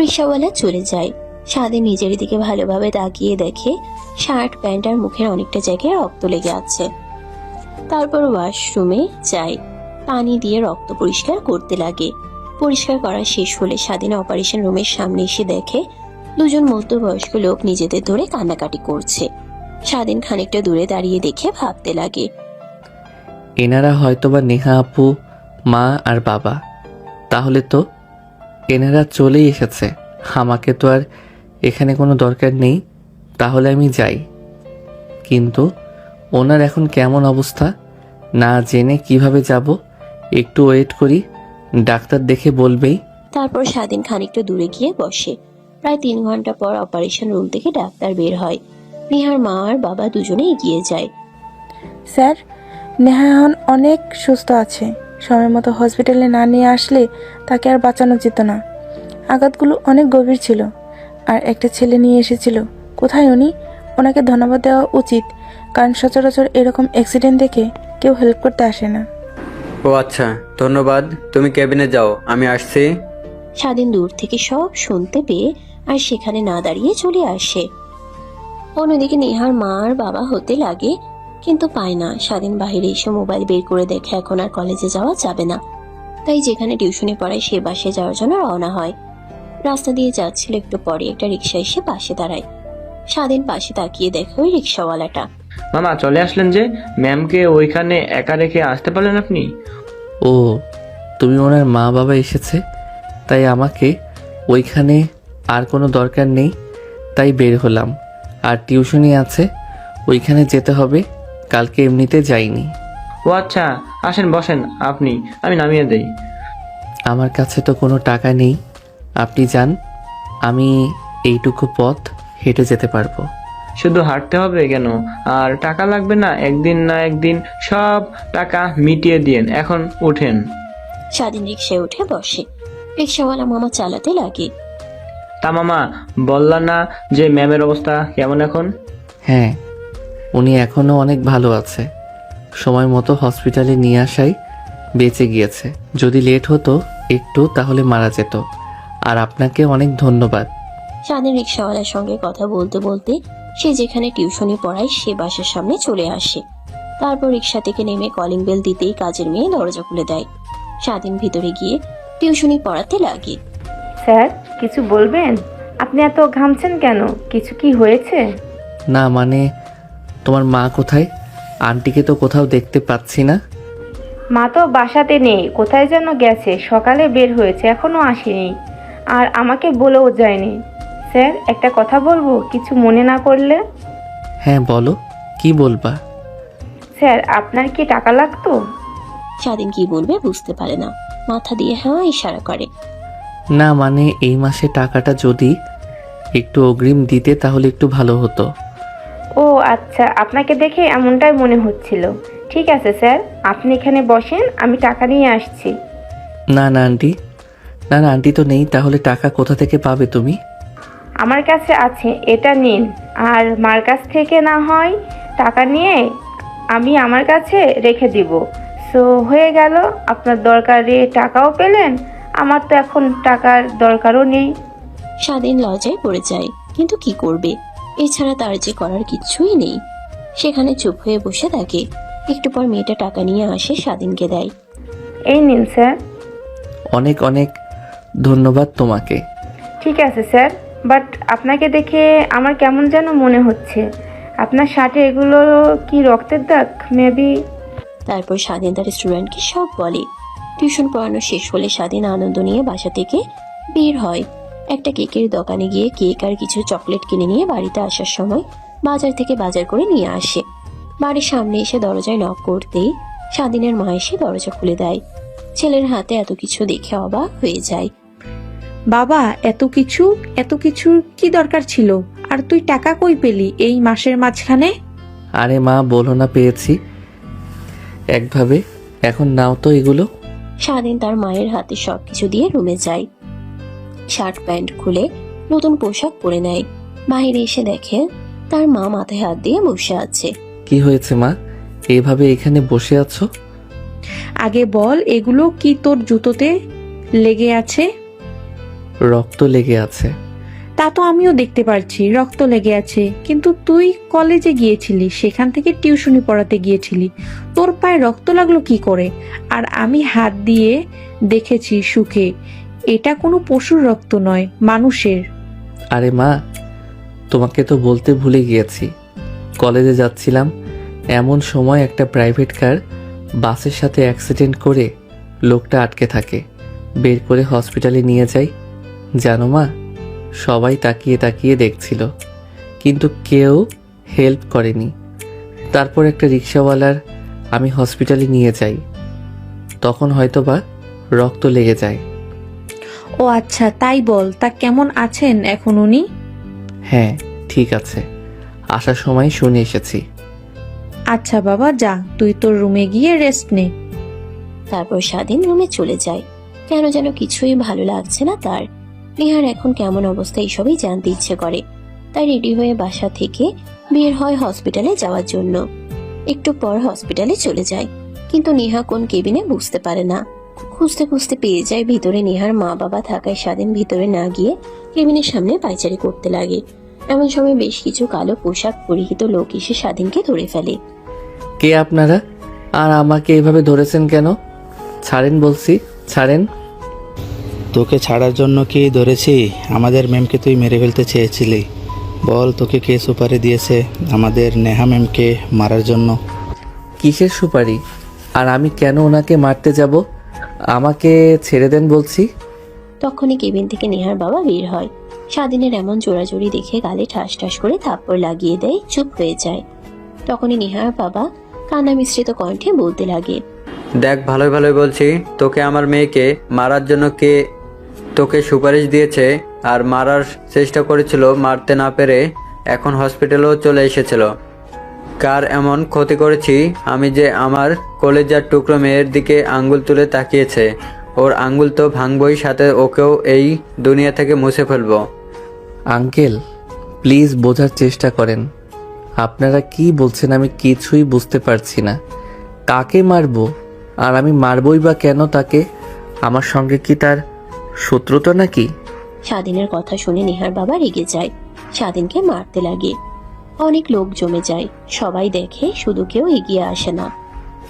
রিক্সাওয়ালা চলে যায়। স্বাধীন নিজের দিকে ভালোভাবে তাকিয়ে দেখে শার্ট প্যান্ট আর মুখের অনেকটা জায়গায় রক্ত লেগে আছে। তারপর ওয়াশরুমে যায়, পানি দিয়ে রক্ত পরিষ্কার করতে লাগে। পরিষ্কার করা শেষ হলে স্বাধীন অপারেশন রুমের সামনে এসে দেখে দুজন মধ্যবয়স্ক লোক নিজেদের ধরে কান্নাকাটি করছে। স্বাধীন খানিকটা দূরে দাঁড়িয়ে দেখে ভাবতে লাগে, এনারা হয়তোবা নেহা আপু, মা আর বাবা। তাহলে তো এনারা চলেই এসেছে, আমাকে তো আর এখানে কোনো দরকার নেই। তাহলে আমি যাই। কিন্তু ওনার এখন কেমন অবস্থা না জেনে কিভাবে যাব? একটু ওয়েট করি, ডাক্তার দেখে বলবেই। তারপর স্বাধীন খানিকটা দূরে গিয়ে বসে। প্রায় 3 ঘন্টা পর অপারেশন রুম থেকে ডাক্তার বের হয়। নেহার মা আর বাবা দুজনে এগিয়ে যায়। স্যার, নেহা এখন অনেক সুস্থ আছে। সময় মতো হসপিটালে না নিয়ে আসলে তাকে আর বাঁচানো যেত না। আঘাতগুলো অনেক গভীর ছিল। আর একটা ছেলে নিয়ে এসেছিল। কোথায় উনি? ওনাকে ধন্যবাদ দেওয়া উচিত, কারণ সচরাচর এরকম অ্যাক্সিডেন্ট দেখে কেউ হেল্প করতে আসে না। ও আচ্ছা, ধন্যবাদ। তুমি কেবিনে যাও, আমি আসছি। স্বাধীন দূর থেকে সব শুনতে পেয়ে আর সেখানে না দাঁড়িয়ে চলে আসে। অন্যদিকে নেহার মা আর বাবা হতে লাগে, কিন্তু পায় না। স্বাধীন বাইরে এসে মোবাইল বের করে দেখে এখন আর কলেজে যাওয়া যাবে না। তাই যেখানে টিউশনে পড়ায় সে বাসে যাওয়ার জন্য রওনা হয়। রাস্তা দিয়ে যাচ্ছিল, একটু পরে একটা রিক্সা এসে পাশে দাঁড়ায়। স্বাধীন পাশে তাকিয়ে দেখে ওই রিক্সাওয়ালাটা। মামা চলে আসলেন যে, ম্যামকে ওইখানে একা রেখে আসতে পারলেন আপনি? ও, তুমি ওনার মা বাবা এসেছে তাই আমাকে ওইখানে আর কোনো দরকার নেই, তাই বের হলাম। আর টিউশনি আছে, ওইখানে যেতে হবে। কালকে এমনিতে যাইনি। ও আচ্ছা, আসেন বসেন আপনি, আমি নামিয়ে দেই। আমার কাছে তো কোনো টাকা নেই, আপনি যান, আমি এইটুকু পথ হেঁটে যেতে পারবো। শুধু হাঁটতে হবে কেন? আর টাকা লাগবে না? একদিন না একদিন সব টাকা মিটিয়ে দিয়েন, এখন উঠেন। স্বাধীন রিক্সায় উঠে বসে। রিক্সাওয়ালা মামা চালাতে লাগে। তা মামা, বললা না যে ম্যামের অবস্থা কেমন এখন? হ্যাঁ, উনি এখনও অনেক ভালো আছে। সময় মতো হসপিটালে নিয়ে আসাই বেঁচে গিয়েছে। যদি লেট হতো একটু তাহলে মারা যেত। আর আপনাকে অনেক ধন্যবাদ। স্বাধীন রিক্সাওয়ালার সঙ্গে কথা বলতে বলতে সে যেখানে টিউশনি পড়ায় সে বাসার সামনে চলে আসে। তারপর রিক্সা থেকে নেমে কলিং বেল দিতেই কাজের মেয়ে দরজা খুলে দেয়। স্বাধীন ভিতরে গিয়ে টিউশনি পড়াতে লাগে। স্যার, কিছু বলবেন? আপনি এত ঘামছেন কেন? কিছু কি হয়েছে? না মানে, তোমার মা কোথায়? আন্টিকে তো কোথাও দেখতে পাচ্ছি না। মা তো বাসাতে নেই, কোথায় যেন গেছে। সকালে বের হয়েছে, এখনো আসেনি। আর আমাকে বলেও যায়নি। স্যার, একটা কথা বলবো, কিছু মনে না করলে? হ্যাঁ বলো, কি বলবা? স্যার, আপনার কি টাকা লাগতো? স্বাধীন কি বলবে বুঝতে পারে না, মাথা দিয়ে হ্যাঁ ইশারা করে। না মানে, এই মাসে টাকাটা যদি একটু অগ্রিম দিতে তাহলে একটু ভালো হতো। ও আচ্ছা, আপনাকে দেখে এমনটাই মনে হচ্ছিল। ঠিক আছে স্যার, আপনি এখানে বসেন, আমি টাকা নিয়ে আসছি। না না আন্টি, না না আন্টি তো নেই। তাহলে টাকা কোথা থেকে পাবে তুমি? আমার কাছে আছে, এটা নিন। আর মার কাছ থেকে না হয় টাকা নিয়ে আমি আমার কাছে রেখে দিব। সো হয়ে গেল, আপনার দরকারে টাকাও পেলেন, আমার তো এখন টাকার দরকারও নেই। স্বাধীন লজ্জায় পড়ে যায়, কিন্তু কি করবে? এছাড়া তার যে করার কিচ্ছুই নেই। সেখানে চুপ হয়ে বসে থাকে। একটু পর মেয়েটা টাকা নিয়ে আসে, স্বাধীনকে দেয়। এই নিন স্যার। অনেক অনেক ধন্যবাদ তোমাকে। ঠিক আছে স্যার, বাট আপনাকে দেখে আমার কেমন যেন মনে হচ্ছে। আপনার শার্টে এগুলো কি রক্তের দাগ মেবি? তারপর স্বাধীন তার স্টুডেন্টকে সব বলে। টিউশন পড়ানো শেষ হলে স্বাধীন আনন্দ নিয়ে বাসা থেকে বের হয়। একটা কেকের দোকানে গিয়ে কেক আর কিছু চকলেট কিনে নিয়ে বাড়িতে আসার সময় বাজার থেকে বাজার করে নিয়ে আসে। বাড়ির সামনে এসে দরজায় নক করতেই স্বাধীনের মা এসে দরজা খুলে দেয়। ছেলের হাতে এত কিছু দেখে অবাক হয়ে যায়। বাবা, এত কিছুর কি দরকার ছিল? আর তুই টাকা কই পেলি এই মাসের মাঝখানে? আরে মা, বলো না পেয়েছি একভাবে। এখন নাও তো এগুলো। স্বাধীন তার মায়ের হাতে সবকিছু দিয়ে রুমে যায়। শার্ট প্যান্ট খুলে নতুন পোশাক পরে নেয়। বাইরে এসে দেখে তার মা মাথায় হাত দিয়ে বসে আছে। কি হয়েছে মা, এইভাবে এখানে বসে আছো? আগে বল, এগুলো কি তোর জুতোতে লেগে আছে? রক্ত লেগে আছে। তা তো আমিও দেখতে পারছি, রক্ত লেগে আছে। কিন্তু তুই কলেজে গিয়েছিলি, সেখান থেকে টিউশনি পড়াতে গিয়েছিলি, তোর পায়ে রক্ত লাগলো কি করে? আর আমি হাত দিয়ে দেখেছি সুখে, এটা কোনো পশুর রক্ত নয়, মানুষের। আরে মা, তোমাকে তো বলতে ভুলে গিয়েছি, কলেজে যাচ্ছিলাম এমন সময় একটা প্রাইভেট কার বাসের সাথে অ্যাক্সিডেন্ট করে লোকটা আটকে থাকে। বের করে হসপিটালে নিয়ে যাই। জানো মা, সবাই তাকিয়ে তাকিয়ে দেখছিল, কিন্তু কেউ হেল্প করেনি। তারপর একটা রিক্সাওয়ালার আমি হসপিটালে নিয়ে যাই, তখন হয়তোবা রক্ত লেগে যায়। ও আচ্ছা, তাই বল। তা কেমন আছেন এখন উনি? হ্যাঁ, ঠিক আছে, আসার সময় শুনে এসেছি। আচ্ছা বাবা, যা তুই তোর রুমে গিয়ে রেস্ট নে। তারপর স্বাধীন রুমে চলে যায়। কেন যেন কিছুই ভালো লাগছে না তার। নেহার এখন কেমন অবস্থা এসবই জানতে ইচ্ছে করে, তাই রেডি হয়ে বাসা থেকে বের হয় হসপিটালে যাওয়ার জন্য। একটু পর হসপিটালে চলে যায়, কিন্তু নেহা কোন কেবিনে বুঝতে পারে না। খুঁজতে খুঁজতে পেয়ে যায় ভিতরে নেহার মা বাবা থাকায় স্বাধীন ভিতরে না গিয়ে কেবিনের সামনে পায়চারি করতে লাগে। এমন সময় বেশ কিছু কালো পোশাক পরিহিত লোক এসে স্বাধীনকে ধরে ফেলে। কে আপনারা, আর আমাকে এভাবে ধরেছেন কেন? ছাড়েন বলছি, ছাড়েন। তোকে ছাড়ার জন্য কি ধরেছি? আমাদের ম্যামকে তুই মেরে ফেলতে চেয়েছিলি। বল, তোকে কে সুপারি দিয়েছে আমাদের নেহা ম্যামকে মারার জন্য? কিসের সুপারি? আর আমি কেন ওনাকে মারতে যাব? আমাকে ছেড়ে দেন বলছি। তখনই কেবিন থেকে নেহার বাবা বের হয়। স্বাধীনের এমন জোরাজোরি দেখে গালে ঠাস ঠাস করে থাপ্পড় লাগিয়ে দেয়, চুপ হয়ে যায়। তখনই নেহার বাবা কান্না মিশ্রিত কণ্ঠে বলতে লাগে, দেখ, ভালোই ভালোই বলছি, তোকে আমার মেয়েকে মারার জন্য কে তোকে সুপারিশ দিয়েছে আর মারার চেষ্টা করেছিল, মারতে না পেরে এখন হসপিটালেও চলে এসেছিল। কার এমন ক্ষতি করেছি আমি যে আমার কলেজার টুকরো মেয়ের দিকে আঙ্গুল তুলে তাকিয়েছে? ওর আঙ্গুল তো ভাঙবই, সাথে ওকেও এই দুনিয়া থেকে মুছে ফেলবো। আঙ্কেল, প্লিজ বোঝার চেষ্টা করেন। আপনারা কি বলছেন আমি কিছুই বুঝতে পারছি না। কাকে মারবো? আর আমি মারবই বা কেন তাকে? আমার সঙ্গে কি তার শত্রুতা নাকি? স্বাধীনের কথা শুনে নেহার বাবা রেগে যায়, স্বাধীনকে মারতে লাগে। অনেক লোক জমে যায়, সবাই দেখে, শুধু কেউ এগিয়ে আসে না।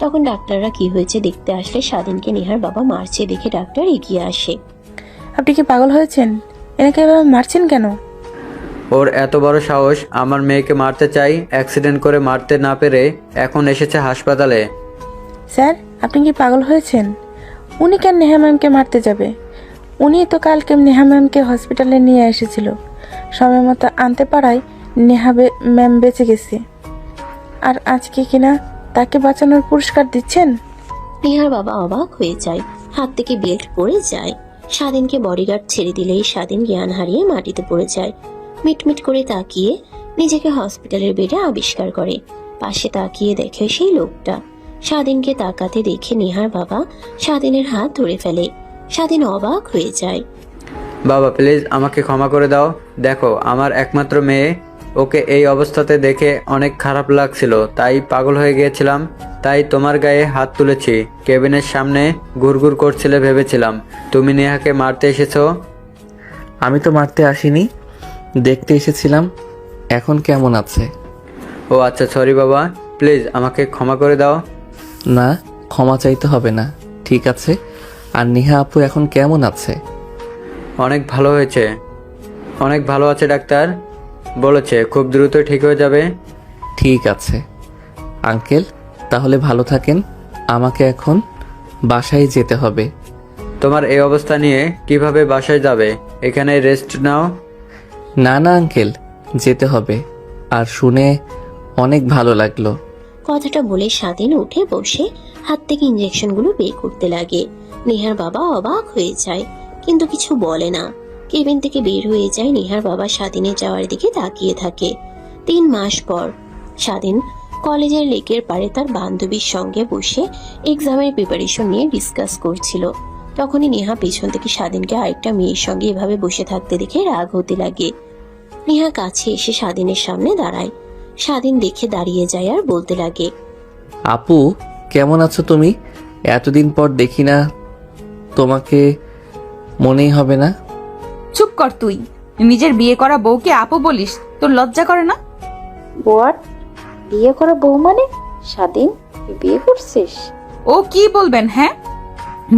তখন ডাক্তাররা কি হয়েছে দেখতে আসলে স্বাধীনকে নেহার বাবা মারছে দেখে ডাক্তার এগিয়ে আসে। আপনি কি পাগল হয়েছেন? এনাকে এভাবে মারছেন কেন? ওর এত বড় সাহস, আমার মেয়েকে মারতে চাই, অ্যাক্সিডেন্ট করে মারতে না পেরে এখন এসেছে হাসপাতালে। স্যার, আপনি কি পাগল হয়েছেন? উনি কেন নেহা ম্যামকে মারতে যাবে? উনি তো কালকে নেহা ম্যামকে হসপিটালে নিয়ে এসেছিল, সময় মতো আনতে পারায় নেহা ম্যাম বেঁচে গেছে। আর আজকে কিনা তাকে বাঁচানোর পুরস্কার দিচ্ছেন? নেহার বাবা অবাক হয়ে যায়, হাত থেকে বেল্ট পড়ে যায়। স্বাধীনকে বডিগার্ড ছেড়ে দিলেই স্বাধীন জ্ঞান হারিয়ে মাটিতে পড়ে যায়। মিটমিট করে তাকিয়ে নিজেকে হসপিটালের বেডে আবিষ্কার করে। পাশে তাকিয়ে দেখে সেই লোকটা। স্বাধীনকে তাকাতে দেখে নেহার বাবা স্বাধীনের হাত ধরে ফেলে। স্বাধীন অবাক হয়ে যায়। বাবা, প্লিজ আমাকে ক্ষমা করে দাও। দেখো, আমার একমাত্র মেয়ে, ওকে এই অবস্থাতে দেখে অনেক খারাপ লাগছিল, তাই পাগল হয়ে গিয়েছিলাম। তাই তোমার গায়ে হাত তুলেছি। কেবিনের সামনে ঘুরঘুর করছিলে ভেবেছিলাম তুমি নেহাকে মারতে এসেছো। আমি তো মারতে আসিনি, দেখতে এসেছিলাম এখন কেমন আছে। ও আচ্ছা, সরি বাবা, প্লিজ আমাকে ক্ষমা করে দাও। না, ক্ষমা চাইতে হবে না, ঠিক আছে। আর নেহা আপু এখন কেমন আছে? অনেক ভালো হয়েছে, অনেক ভালো আছে, ডাক্তার বলেছে খুব দ্রুতই ঠিক হয়ে যাবে। ঠিক আছে আঙ্কেল, তাহলে ভালো থাকেন। আমাকে এখন বাসায় যেতে হবে। তোমার এই অবস্থা নিয়ে কিভাবে বাসায় যাবে? এখানে রেস্ট নাও। না না আঙ্কেল, যেতে হবে। আর শুনে অনেক ভালো লাগলো। কথাটা বলে স্বাধীন উঠে বসে হাত থেকে ইঞ্জেকশনগুলো বের করতে লাগে। নেহার বাবা অবাক হয়ে যায়, কিন্তু কিছু বলে না। কেবিন থেকে বের হয়ে যায়। নেহার বাবা স্বাধীনের যাওয়ার দিকে তাকিয়ে থাকে। 3 মাস পর স্বাধীন কলেজের লেকের পাড়ে তার বান্ধবীর সঙ্গে বসে এক্সামের প্রিপারেশন নিয়ে ডিসকাস করছিল। তখনই নেহা পেছন থেকে স্বাধীনকে আরেকটা মেয়ের সঙ্গে এভাবে বসে থাকতে দেখে রাগ হতে লাগে। নেহা কাছে এসে স্বাধীনের সামনে দাঁড়ায়। স্বাধীন দেখে দাঁড়িয়ে যায় আর বলতে লাগে, আপু কেমন আছো তুমি? এতদিন পর দেখি না তোমাকে, মনেই হবে না। চুপ কর তুই। নিজের বিয়ে করা বউকে আপু বলিস, তোর লজ্জা করে না? হোয়াট? বিয়ে করা বউ মানে? স্বাধীন, তুই বিয়ে করছিস? ও কি বলবেন? হ্যাঁ,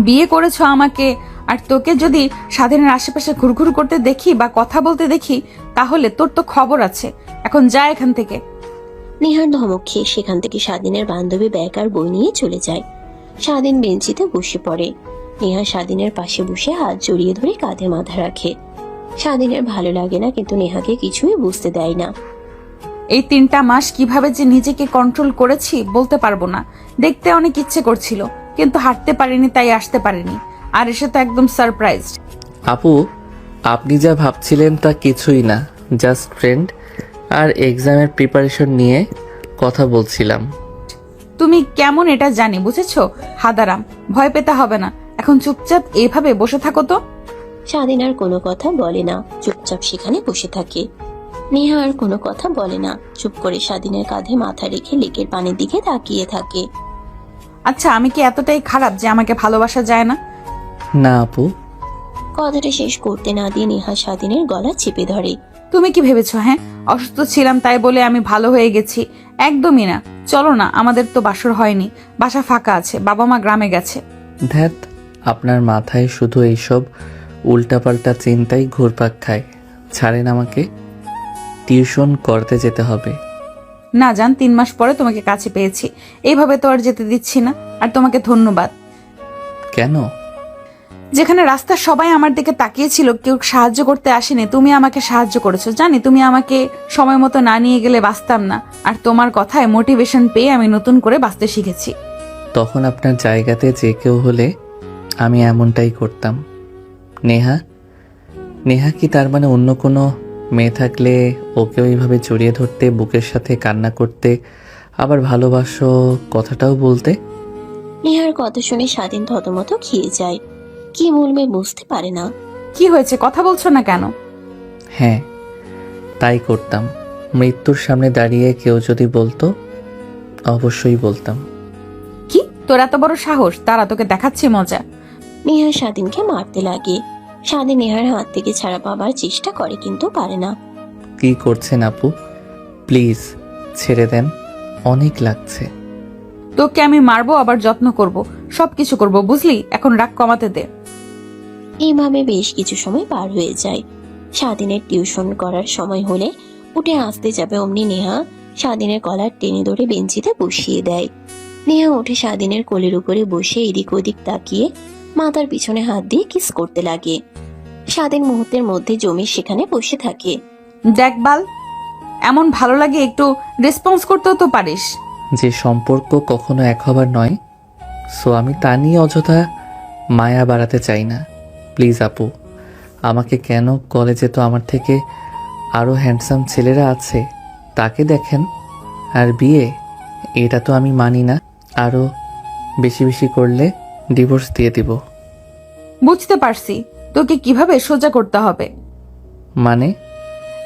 বিয়ে করেছো আমাকে, আর তোকে যদি স্বাধীনের আশেপাশে ঘুরঘুর করতে দেখি বা কথা বলতে দেখি তাহলে তোর তো খবর আছে। এখন যা এখান থেকে। নেহার ধমক খেয়ে সেখান থেকে স্বাধীনের বান্ধবী ব্যাগ আর বই নিয়ে চলে যায়। স্বাধীন বেঞ্চিতে বসে পড়ে। নেহা স্বাধীনের পাশে বসে হাত জড়িয়ে ধরে কাঁধে মাথা রাখে। স্বাধীনের ভালো লাগে না, কিন্তু নেহাকে কিছুই বুঝতে দেয় না। এই 3টা মাস কিভাবে যে নিজেকে কন্ট্রোল করেছি বলতে পারবো না। দেখতে অনেক ইচ্ছে করছিল, কিন্তু হাঁটতে পারিনি, তাই আসতে পারিনি। আর এসে তো একদম সারপ্রাইজড। আপু, আপনি যা ভাবছিলেন তা কিছুই না, জাস্ট ফ্রেন্ড আর এক্সামের প্রিপারেশন নিয়ে কথা বলছিলাম। তুমি কেমন এটা জানি, বুঝেছো? হাদারাম, ভয় পেতে হবে না। এখন চুপচাপ এভাবে বসে থাকো তো। স্বাধীন আর কোনো কথা বলে না, চুপচাপ সেখানে বসে থাকে। নেহা আর কোনো কথা বলে না, চুপ করে স্বাধীনের কাঁধে মাথা রেখে লেকের পানির দিকে তাকিয়ে থাকে। আচ্ছা, আমি কি এতটাই খারাপ যে আমাকে ভালোবাসা যায় না? না আপু। কথাটা শেষ করতে না দিয়ে নেহা স্বাধীনের গলা চেপে ধরে। তুমি কি ভেবেছো? হ্যাঁ, অসুস্থ ছিলাম তাই বলে আমি ভালো হয়ে গেছি? একদমই না। চলো না, আমাদের তো বাসর হয়নি, বাসা ফাঁকা আছে, বাবা মা গ্রামে গেছে। ধ্যাত, আপনার মাথায় শুধু এইসব উল্টাপাল্টা চিন্তাই ঘুরপাক খায়। ছাড়েন আমাকে, টিউশন করতে যেতে হবে। না জান, 3 মাস পরে তোমাকে কাছে পেয়েছি, এইভাবে তো আর যেতে দিচ্ছি না। আর তোমাকে ধন্যবাদ। কেন? যেখানে রাস্তার সবাই আমার দিকে তাকিয়েছিল, কেউ সাহায্য করতে আসেনি, তুমি আমাকে সাহায্য করেছো। জানি তুমি আমাকে সময় মতো না নিয়ে গেলে বাঁচতাম না, আর তোমার কথায় মোটিভেশন পেয়ে আমি নতুন করে বাঁচতে শিখেছি। তখন আপনার জায়গাতে যে কেউ হলে আমি এমনটাই করতাম। নেহা, নেহা কি তার মানে অন্য কোনো মেয়ে থাকলে ওকেও এইভাবে জড়িয়ে ধরতে, বুকের সাথে কান্না করতে, আবার ভালোবাসো কথাটাও বলতে? নেহার কথা শুনে স্বাধীন থতমত খেয়ে যায়, কি বলবে বুঝতে পারে না। কি হয়েছে, কথা বলছো না কেন? হ্যাঁ, তাই করতাম। মৃত্যুর সামনে দাঁড়িয়ে কেউ যদি বলতো, অবশ্যই বলতাম। কি তোর এত বড় সাহস? তারা তোকে দেখাচ্ছি মজা। নেহা স্বাধীনকে মারতে লাগে। স্বাধীন নেহার হাত থেকে ছাড়া পাবার চেষ্টা করে, কিন্তু পারে না। কি করছেন আপু? প্লিজ ছেড়ে দেন, অনেক লাগছে। তোকে আমি মারবো, আবার যত্ন করব, সবকিছু করব, বুঝলি? এখন রাগ কমাতে দে। এইভাবে বেশ কিছু সময় পার হয়ে যায়। স্বাধীনের টিউশন করার সময় হলে উঠে আসতে যাবে, অমনি নেহা স্বাধীনের কলার টেনে ধরে বেঞ্চিতে বসিয়ে দেয়। নেহা উঠে স্বাধীনের কোলের উপরে বসে এদিক ওদিক তাকিয়ে মাথার পিছনে হাত দিয়ে কিস করতে লাগে। স্বাধীন মুহূর্তের মধ্যে জমি সেখানে বসে থাকে। দেখবাল, এমন ভালো লাগে, একটু রেসপন্স করতেও তো পারিস। যে সম্পর্ক কখনো এক হবার নয়, সো আমি তা নিয়ে অযথা মায়া বাড়াতে চাই না। প্লিজ আপু, আমাকে কেন কলেজে তো আমার থেকে আরও হ্যান্ডসাম ছেলেরা আছে, তাকে দেখেন। আর বিয়ে, এটা তো আমি মানি না। আরও বেশি বেশি করলে ডিভোর্স দিয়ে দিব। বুঝতে পারছি তোকে কিভাবে সোজা করতে হবে। মানে?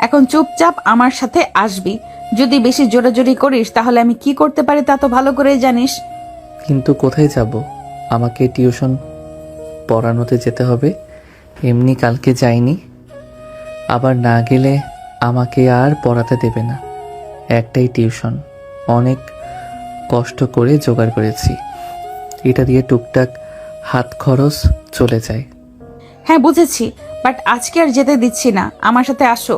এখন চুপচাপ আমার সাথে আসবি। যদি বেশি জোরাজোরি করিস তাহলে আমি কি করতে পারি তা তো ভালো করেই জানিস। কিন্তু কোথায় যাব? আমাকে টিউশন পড়ানোতে যেতে হবে। এমনি কালকে যাইনি, আবার না গেলে আমাকে আর পড়াতে দেবে না। একটাই টিউশন, অনেক কষ্ট করে জোগাড় করেছি, এটা দিয়ে টুকটাক হাত খরচ চলে যায়। হ্যাঁ বুঝেছি, বাট আজকে আর যেতে দিচ্ছি না, আমার সাথে আসো।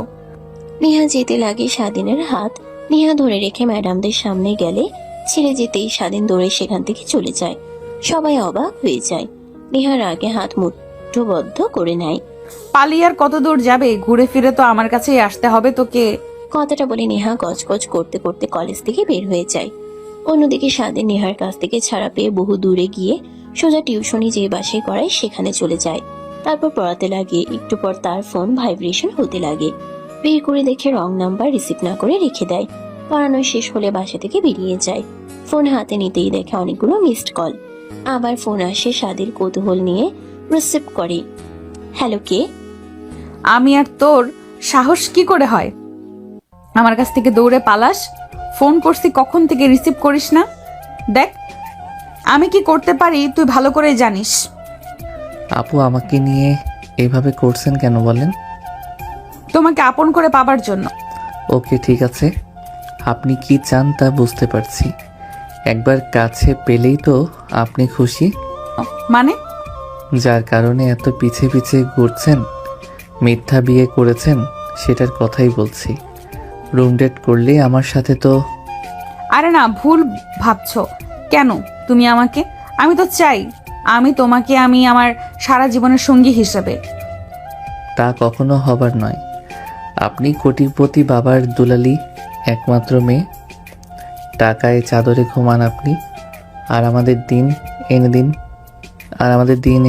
নেহা যেতে লাগে স্বাধীনের হাত। নেহা ধরে রেখে ম্যাডামদের সামনে গেলে ছেড়ে যেতেই স্বাধীন দৌড়ে সেখান থেকে চলে যায়। সবাই অবাক হয়ে যায়। নেহার আগে হাত মুঠোবদ্ধ করে নেয়। পালিয়ে আর কত দূর যাবে? ঘুরে ফিরে তো আমার কাছেই আসতে হবে তোকে। কথাটা বলে নেহা গজগজ করতে করতে কলেজ থেকে বের হয়ে যায়। অন্যদিকে স্বাধীন নেহার কাছ থেকে ছাড়া পেয়ে বহু দূরে গিয়ে সোজা টিউশনি যে বাসে করায় সেখানে চলে যায়। তারপর পড়াতে লাগে। একটু পর তার ফোন ভাইব্রেশন হতে লাগে। বের করে দেখে রং নাম্বার রিসিভ না করে রেখে দেয়। পড়ানো শেষ হলে বাসা থেকে বেরিয়ে যায়। ফোন হাতে নিতেই দেখে অনেকগুলো মিসড কল। আবার ফোন আসে, স্বাধীন কৌতূহল নিয়ে রিসিভ করে। হ্যালো, কে? আমি। আর তোর সাহস কি করে হয় আমার কাছ থেকে দৌড়ে পালাস? ফোন করছি কখন থেকে, রিসিভ করিস না? দেখ আমি কি করতে পারি তুই ভালো করে জানিস। আপু, আমাকে নিয়ে এভাবে করছেন কেন বলেন? তো তোমাকে আপন করে পাবার জন্য। ওকে ঠিক আছে, আপনি কি চান তা বুঝতে পারছি। একবার কাছে পেলেই তো আপনি খুশি, মানে? যার কারণে এত পিছে পিছে ঘুরছেন, মিথ্যা বিয়ে করেছেন, সেটার কথাই বলছি। রুম ডেট করলে আমার সাথে তো। আরে না, ভুল ভাবছো কেন তুমি আমাকে? আমি তো চাই আমি তোমাকে আমি আমার সারা জীবনের সঙ্গী হিসেবে। তা কখনো হবার নয়। আপনি কোটিপতি বাবার দুলালি, একমাত্র মেয়ে। টাকায় চাদরে ঘুমান আপনি, আর আমাদের দিন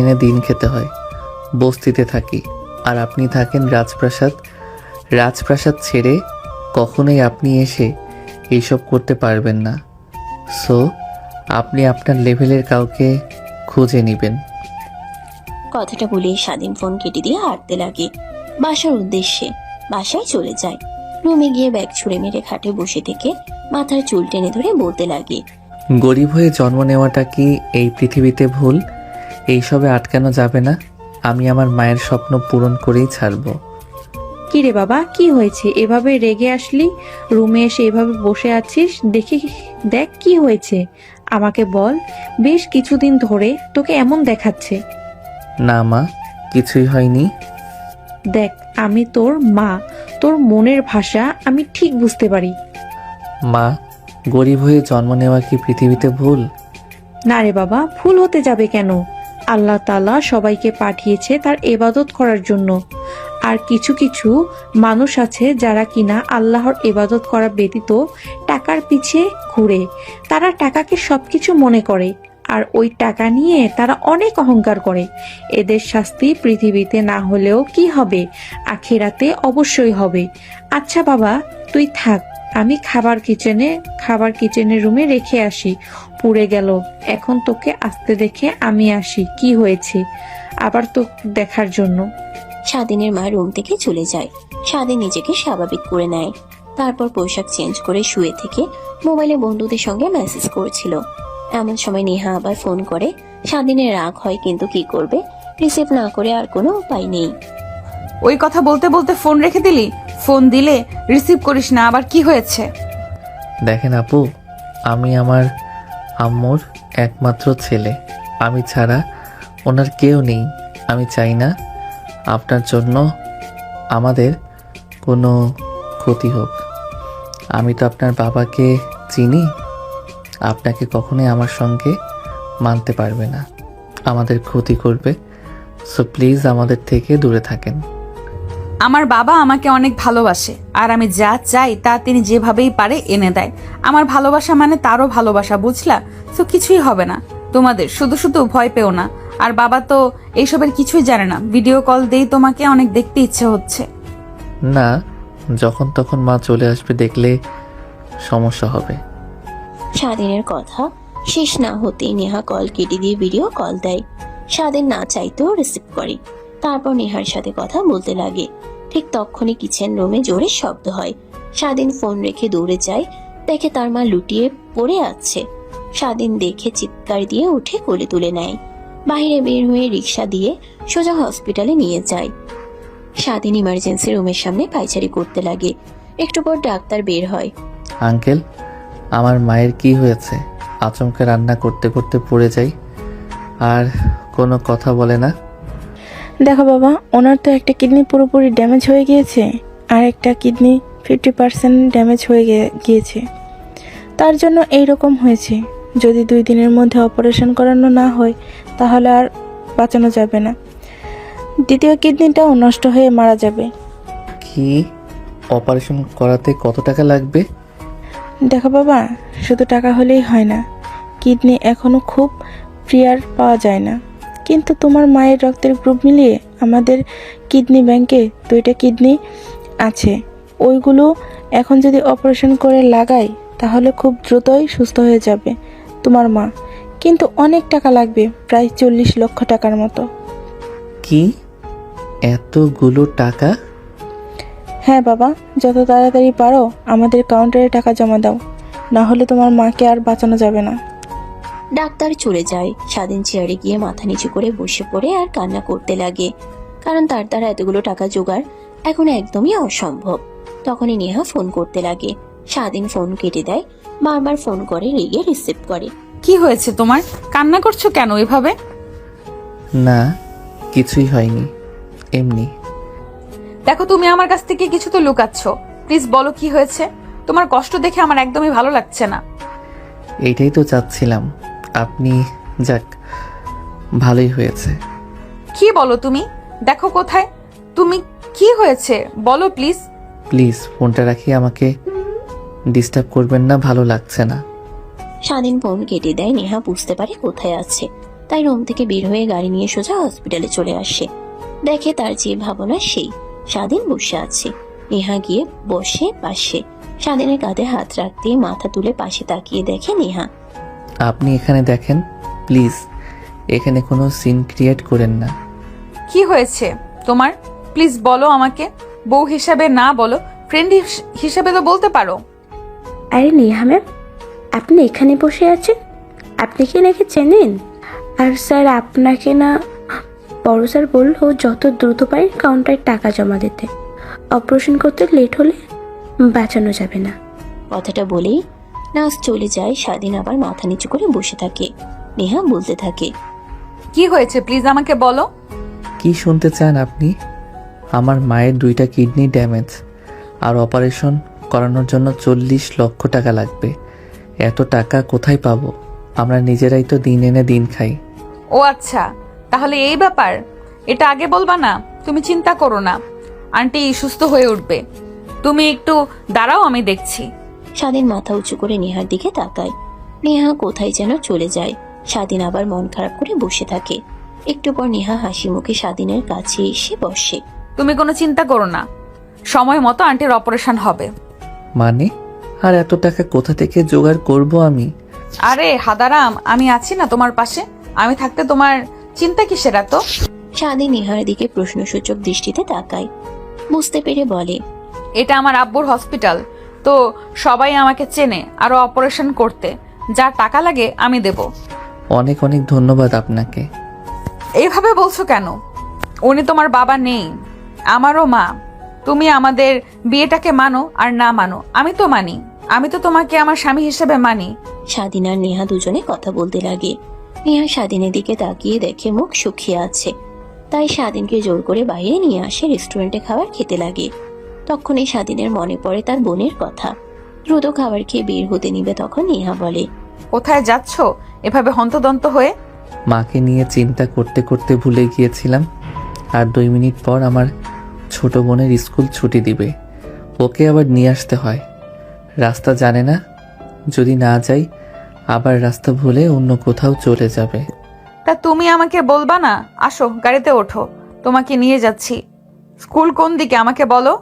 এনে দিন খেতে হয়। বস্তিতে থাকি আর আপনি থাকেন রাজপ্রাসাদ। রাজপ্রাসাদ ছেড়ে কখনোই আপনি এসে এইসব করতে পারবেন না। সো আপনি আপনার লেভেলের কাউকে খুঁজে নেবেন। কথাটা বলে স্বাধীন ফোন কেটে দিয়ে হাঁটতে লাগে বাসার উদ্দেশ্যে। বাসায় চলে যায়। রুমে গিয়ে ব্যাগ ছুঁড়ে মেরে খাটে বসে থেকে মাথার চুল টেনে ধরে বলতে লাগে, গরিব হয়ে জন্ম নেওয়াটা কি এই পৃথিবীতে ভুল? এইসবে আটকানো যাবে না। আমি আমার মায়ের স্বপ্ন পূরণ করেই ছাড়বো। কি রে বাবা, কি হয়েছে? এভাবে রেগে আসলি, রুমে এসে এভাবে বসে আছিস, দেখ কি হয়েছে আমাকে বল। বেশ কিছুদিন ধরে তোকে এমন দেখাচ্ছে। না মা, কিছুই হয়নি। দেখ, আমি তোর মা, তোর মনের ভাষা আমি ঠিক বুঝতে পারি। মা, গরিব হয়ে জন্ম নেওয়া কি পৃথিবীতে ভুল? না রে বাবা, ভুল হতে যাবে কেন? আল্লাহ তাআলা সবাইকে পাঠিয়েছে তার ইবাদত করার জন্য। আর কিছু কিছু মানুষ আছে যারা কিনা আল্লাহর ইবাদত করা ব্যতীত টাকার পিছে ঘুরে। তারা টাকাকে সবকিছু মনে করে, আর ওই টাকা নিয়ে তারা অনেক অহংকার করে। এদের শাস্তি পৃথিবীতে না হলেও কি হবে, আখিরাতে অবশ্যই হবে। আচ্ছা বাবা, তুই থাক, আমি খাবার কিচেনের রুমে রেখে আসি। পুড়ে গেল, এখন তোকে আসতে দেখে আমি আসি। কি হয়েছে আবার তো দেখার জন্য। স্বাধীনের মা রুম থেকে চলে যায়। স্বাধীন নিজেকে স্বাভাবিক করে নেয়। তারপর পোশাক চেঞ্জ করে শুয়ে থেকে মোবাইলে বন্ধুদের সঙ্গে মেসেজ করছিল। এমন সময় নেহা আবার ফোন করে। স্বাধীনের রাগ হয়, কিন্তু কি করবে, রিসিভ না করে আর কোনো উপায় নেই। ওই কথা বলতে বলতে ফোন রেখে দিলি? ফোন দিলে রিসিভ করিস না, আবার কি হয়েছে? দেখেন আপু, আমি আমার আম্মুর একমাত্র ছেলে। আমি ছাড়া ওনার কেউ নেই। আমি চাই না আপনার জন্য আমাদের কোনো ক্ষতি হোক। আমি তো আপনার বাবাকে চিনি। আপনাকে কখনোই আমার সঙ্গে মানতে পারবে না, আমাদের ক্ষতি করবে। সো প্লিজ আমাদের থেকে দূরে থাকেন। আমার বাবা আমাকে অনেক ভালোবাসে, আর আমি যা চাই তা তিনি যেভাবেই পারে এনে দেয়। আমার ভালোবাসা মানে তারও ভালোবাসা, বুঝলা? তো কিছুই হবে না তোমাদের, শুধু শুধু ভয় পেও না। আর বাবা তো এইসবের কিছুই জানে না। ভিডিও কল দেই, তোমাকে অনেক দেখতে ইচ্ছে হচ্ছে। না, যখন তখন মা চলে আসবে, দেখলে সমস্যা হবে। স্বাধীনের কথা শেষ না হতেই নেহা কল কেটে দিয়ে ভিডিও কল দেয়। স্বাধীন না চাইতেও রিসিভ করে। তারপর নেহার সাথে কথা বলতে লাগে। ঠিক তখনই কিচেন রুমে জোরে শব্দ হয়। স্বাধীন ফোন রেখে দৌড়ে যায়, দেখে তার মা লুটিয়ে পড়ে আছে। স্বাধীন দেখে চিৎকার দিয়ে উঠে কোলে তুলে নেয়। বাইরে বের হয়ে রিক্সা দিয়ে সোজা হসপিটালে নিয়ে যায়। স্বাধীন ইমার্জেন্সি রুমের সামনে পায়চারি করতে লাগে। একটু পর ডাক্তার বের হয়। আঙ্কেল, আমার মায়ের কি হয়েছে? আচমকা রান্না করতে করতে পড়ে যাই, আর কোনো কথা বলে না। দেখো বাবা, ওনার তো একটা কিডনি পুরোপুরি ড্যামেজ হয়ে গিয়েছে, আর একটা কিডনি 50% ড্যামেজ হয়ে গিয়েছে। তার জন্য এই রকম হয়েছে। যদি 2 দিনের মধ্যে অপারেশন করানো না হয় তাহলে আর বাঁচানো যাবে না। দ্বিতীয় কিডনিটাও নষ্ট হয়ে মারা যাবে। কি? অপারেশন করাতে কত টাকা লাগবে? দেখো বাবা, শুধু টাকা হলেই হয় না। কিডনি এখনো খুব প্রিয়ার পাওয়া যায় না, কিন্তু তোমার মায়ের রক্তের গ্রুপ মিলিয়ে আমাদের কিডনি ব্যাংকে 2টা কিডনি আছে। ওইগুলো এখন যদি অপারেশন করে লাগাই তাহলে খুব দ্রুতই সুস্থ হয়ে যাবে তোমার মা, কিন্তু অনেক টাকা লাগবে, প্রায় 40 লক্ষ টাকার মতো। কি? এতগুলো টাকা? হ্যাঁ বাবা, যত তাড়াতাড়ি পারো আমাদের কাউন্টারে টাকা জমা দাও, না হলে তোমার মাকে আর বাঁচানো যাবে না। ডাক্তার চলে যায়। স্বাধীন চেয়ারে গিয়ে মাথা নিচু করে বসে পড়ে আর কান্না করতে লাগে, কারণ তার দ্বারা এতগুলো টাকা জোগাড় এখন একদমই অসম্ভব। তখনই নেহা ফোন করতে লাগে। স্বাধীন ফোন কেটে দেয়, বারবার ফোন করে, রেগে রিসিভ করে। কি হয়েছে তোমার? কান্না করছো কেন এভাবে? না, কিছুই হয়নি, এমনি। দেখো, তুমি আমার কাছ থেকে কিছু তো লুকাচ্ছ। প্লিজ বলো কি হয়েছে। তোমার কষ্ট দেখে আমার একদমই ভালো লাগছে না। এইটাই তো চাচ্ছিলাম আপনি, যাক ভালোই হয়েছে। কি বলো তুমি? দেখো কোথায় তুমি, কি হয়েছে বলো প্লিজ। প্লিজ ফোনটা রাখি, আমাকে ডিস্টার্ব করবেন না, ভালো লাগছে না। স্বাধীন ফোন কেটে দেয়। নেহা বুঝতে পারে কোথায় আছে, তাই রুম থেকে বের হয়ে গাড়ি নিয়ে সোজা হসপিটালে চলে আসে। দেখে তার যে ভাবনা সেই স্বাধীন বসে আছে। নেহা গিয়ে বসে পাশে, স্বাধীনের কাঁধে হাত রাখতে মাথা তুলে পাশে তাকিয়ে দেখে নেহা। আপনি এখানে দেখেন, প্লিজ এখানে কোনো সিন ক্রিয়েট করেন না। কি হয়েছে তোমার? প্লিজ বলো আমাকে। বউ হিসাবে না বলো, ফ্রেন্ড হিসাবে তো বলতে পারো। আরে নেহা ম্যাম, আপনি এখানে বসে আছেন? আপনি কি নাকি চেনেন? আর স্যার আপনাকে না, বড় স্যার বললো যত দ্রুত পারেন কাউন্টারে টাকা জমা দিতে। অপারেশন করতে লেট হলে বাঁচানো যাবে না। কথাটা বলেই নার্স চলে যায়। স্বাধীন আবার মাথা নিচু করে বসে থাকে। নেহা বলতে থাকে, কি হয়েছে প্লিজ আমাকে বলো। কি শুনতে চান আপনি? আমার মায়ের 2টা কিডনি ড্যামেজ, আর অপারেশন করানোর জন্য 40 লক্ষ টাকা লাগবে। এত টাকা কোথায় পাবো? আমরা নিজেরাই তো দিন এনে দিন খাই। ও আচ্ছা, তাহলে এই ব্যাপার। এটা আগে বলবা না? তুমি চিন্তা করো না, আন্টি সুস্থ হয়ে উঠবে। তুমি একটু দাঁড়াও, আমি দেখছি। স্বাধীন মাথা উঁচু করে নেহার দিকে তাকায়। নেহা কোথায় যেন চলে যায়। স্বাধীন আবার মন খারাপ করে বসে থাকে। একটু পর নেহা হাসি মুখে স্বাধীনের কাছে এসে বসে। তুমি কোনো চিন্তা করো না, সময় মতো আন্টির অপারেশন হবে। মানে? আর এত টাকা কোথা থেকে জোগাড় করব আমি? আরে হাদারাম, আমি আছি না তোমার পাশে। আমি থাকতে তোমার চিন্তা কিসের এত? স্বাধীন নেহার দিকে প্রশ্নসূচক দৃষ্টিতে তাকায়। বুঝতে পেরে বলে, এটা আমার আব্বুর হসপিটাল, তো সবাই আমাকে চেনে। আরো অপারেশন করতে যা টাকা লাগে আমি দেব। অনেক অনেক ধন্যবাদ আপনাকে। এইভাবে বলছো কেন? উনি তোমার বাবা নেই, আমারও মা। তুমি আমাদের বিয়েটাকে মানো আর না মানো, আমি তো মানি। আমি তো তোমাকে আমার স্বামী হিসেবে মানি। স্বাধীন আর নেহা দুজনে কথা বলতে লাগে। নেহা স্বাধীনের দিকে তাকিয়ে দেখে মুখ শুকিয়ে আছে, তাই স্বাধীনকে জোর করে বাইরে নিয়ে আসে। রেস্টুরেন্টে খাবার খেতে লাগে। তখনই স্বাধীনের মনে পড়ে তার বোনের কথা। দ্রুত খাবার খেয়ে বের হতে নিবে, তখন নেহা বলে, কোথায় যাচ্ছ এভাবে হন্তদন্ত হয়ে? মাকে নিয়ে চিন্তা করতে করতে ভুলে গিয়েছিলাম। আর 2 মিনিট পর আমার ছোট বোনের স্কুল ছুটি দিবে, ওকে আবার নিয়ে আসতে হয়। রাস্তা জানে না, যদি না যাই আবার রাস্তা ভুলে অন্য কোথাও চলে যাবে। তা তুমি আমাকে বলবা না? আসো গাড়িতে ওঠো, তোমাকে নিয়ে যাচ্ছি। স্কুল কোন দিকে আমাকে বলো।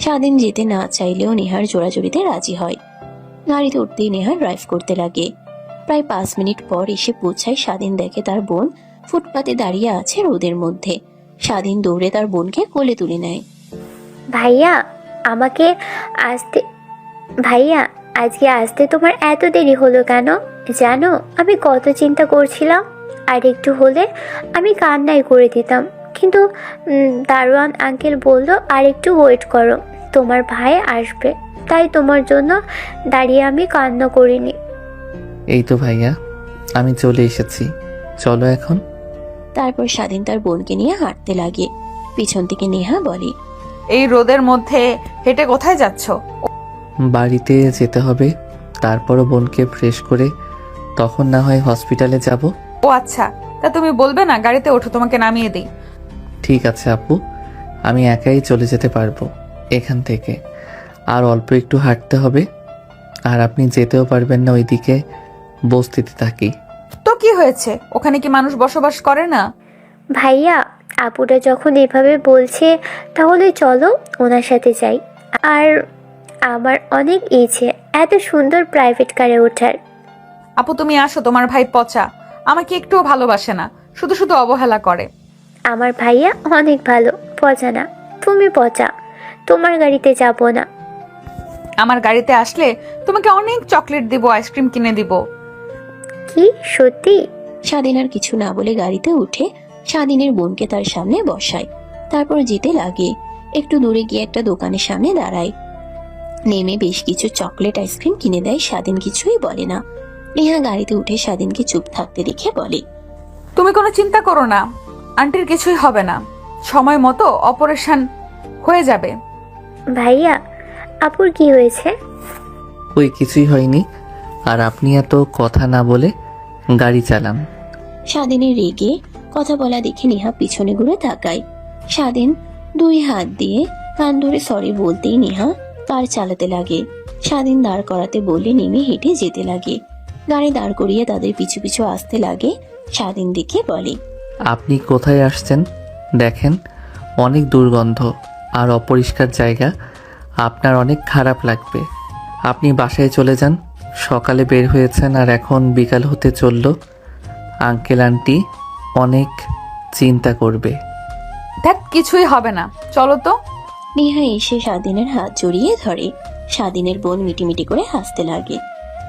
স্বাধীন যেতে না চাইলেও নেহার জোড়াজুড়িতে রাজি হয়। গাড়িতে উঠতেই নেহা ড্রাইভ করতে লাগে। প্রায় 5 মিনিট পর এসে পৌঁছায়। স্বাধীন দেখে তার বোন ফুটপাতে দাঁড়িয়ে আছে রোদের মধ্যে। স্বাধীন দৌড়ে তার বোনকে কোলে তুলে নেয়। ভাইয়া, আমাকে আসতে ভাইয়া আজকে আসতে তোমার এত দেরি হলো কেন? জানো আমি কত চিন্তা করছিলাম। আর একটু হলে আমি কান্নাই করে দিতাম, কিন্তু দারোয়ান আঙ্কেল বললো আর একটু ওয়েট করো, তোমার ভাই আসবে। তাই তোমার জন্য দাঁড়িয়ে আমি কান্না করিনি। এই তো ভাইয়া, আমি চলে এসেছি, চলো এখন। তারপর স্বাধীন তার বোনকে নিয়ে হাঁটতে লাগে। পিছন থেকে নেহা বলে, এই রোদের মধ্যে হেঁটে কোথায় যাচ্ছ? বাড়িতে যেতে হবে, তারপরও বোনকে ফ্রেশ করে তখন না হয় হসপিটালে যাব। ও আচ্ছা, তা তুমি বলবে না গাড়িতে ওঠো, তোমাকে নামিয়ে দিই। ঠিক আছে আপু, আমি একাই চলে যেতে পারবো এখান থেকে। আর অল্প একটু হাঁটতে হবে, আর আপনি যেতেও পারবেন না, ওইদিকে বস্তিতে থাকি। তো কি হয়েছে? ওখানে কি মানুষ বসবাস করে না? ভাইয়া, আপুটা যখন এভাবে বলছে তাহলে চলো ওনার সাথে যাই। আর আমার অনেক ইচ্ছে এত সুন্দর প্রাইভেট কারে ওঠার। আপু তুমি আসো, তোমার ভাই পচা, আমাকে একটুও ভালোবাসে না, শুধু শুধু অবহেলা করে। আমার ভাইয়া অনেক ভালো, পচা না। তুমি পচা, তোমার গাড়িতে যাব না। আমার গাড়িতে আসলে তোমাকে অনেক চকলেট দিব, আইসক্রিম কিনে দিব। কি সত্যি? স্বাধীন আর কিছু না বলে গাড়িতে উঠে স্বাধীনের বোনকে তার সামনে বসায়। তারপর যেতে লাগে। একটু দূরে গিয়ে একটা দোকানের সামনে দাঁড়ায়। নেমে বেশ কিছু চকলেট আইসক্রিম কিনে দেয়। স্বাধীন কিছুই বলে না। নেহা গাড়িতে উঠে স্বাধীনকে চুপ থাকতে দেখে বলে, তুমি কোনো চিন্তা করো না, আন্টির কিছুই হবে না, সময় মতো অপারেশন হয়ে যাবে। ভাইয়া, আপুর কি হয়েছে? ওই কিছুই হয়নি। আর আপনি এত কথা না বলে গাড়ি চালান। স্বাধীনের রেগে কথা বলা দেখে নেহা পিছনে ঘুরে তাকায়। স্বাধীন 2 হাত দিয়ে কান ধরে সরি বলতেই নেহা কার চালাতে লাগে। স্বাধীন দাঁড় করাতে বললে নেমে হেঁটে যেতে লাগে। গাড়ি দাঁড় করিয়ে তাদের পিছু পিছু আসতে লাগে। স্বাধীন দেখে বলে, আপনি কোথায় আসছেন? দেখেন, অনেক দুর্গন্ধ আর অপরিষ্কার জায়গা, আপনার অনেক খারাপ লাগবে। আপনি বাসায় চলে যান। সকালে বের হয়েছেন আর এখন বিকাল হতে চলল। আঙ্কেল আন্টি অনেক চিন্তা করবে। দেখ, কিছুই হবে না, চলো তো। নেহা এসে স্বাধীনের হাত জড়িয়ে ধরে। স্বাধীনের বোন মিটিমিটি করে হাসতে লাগে।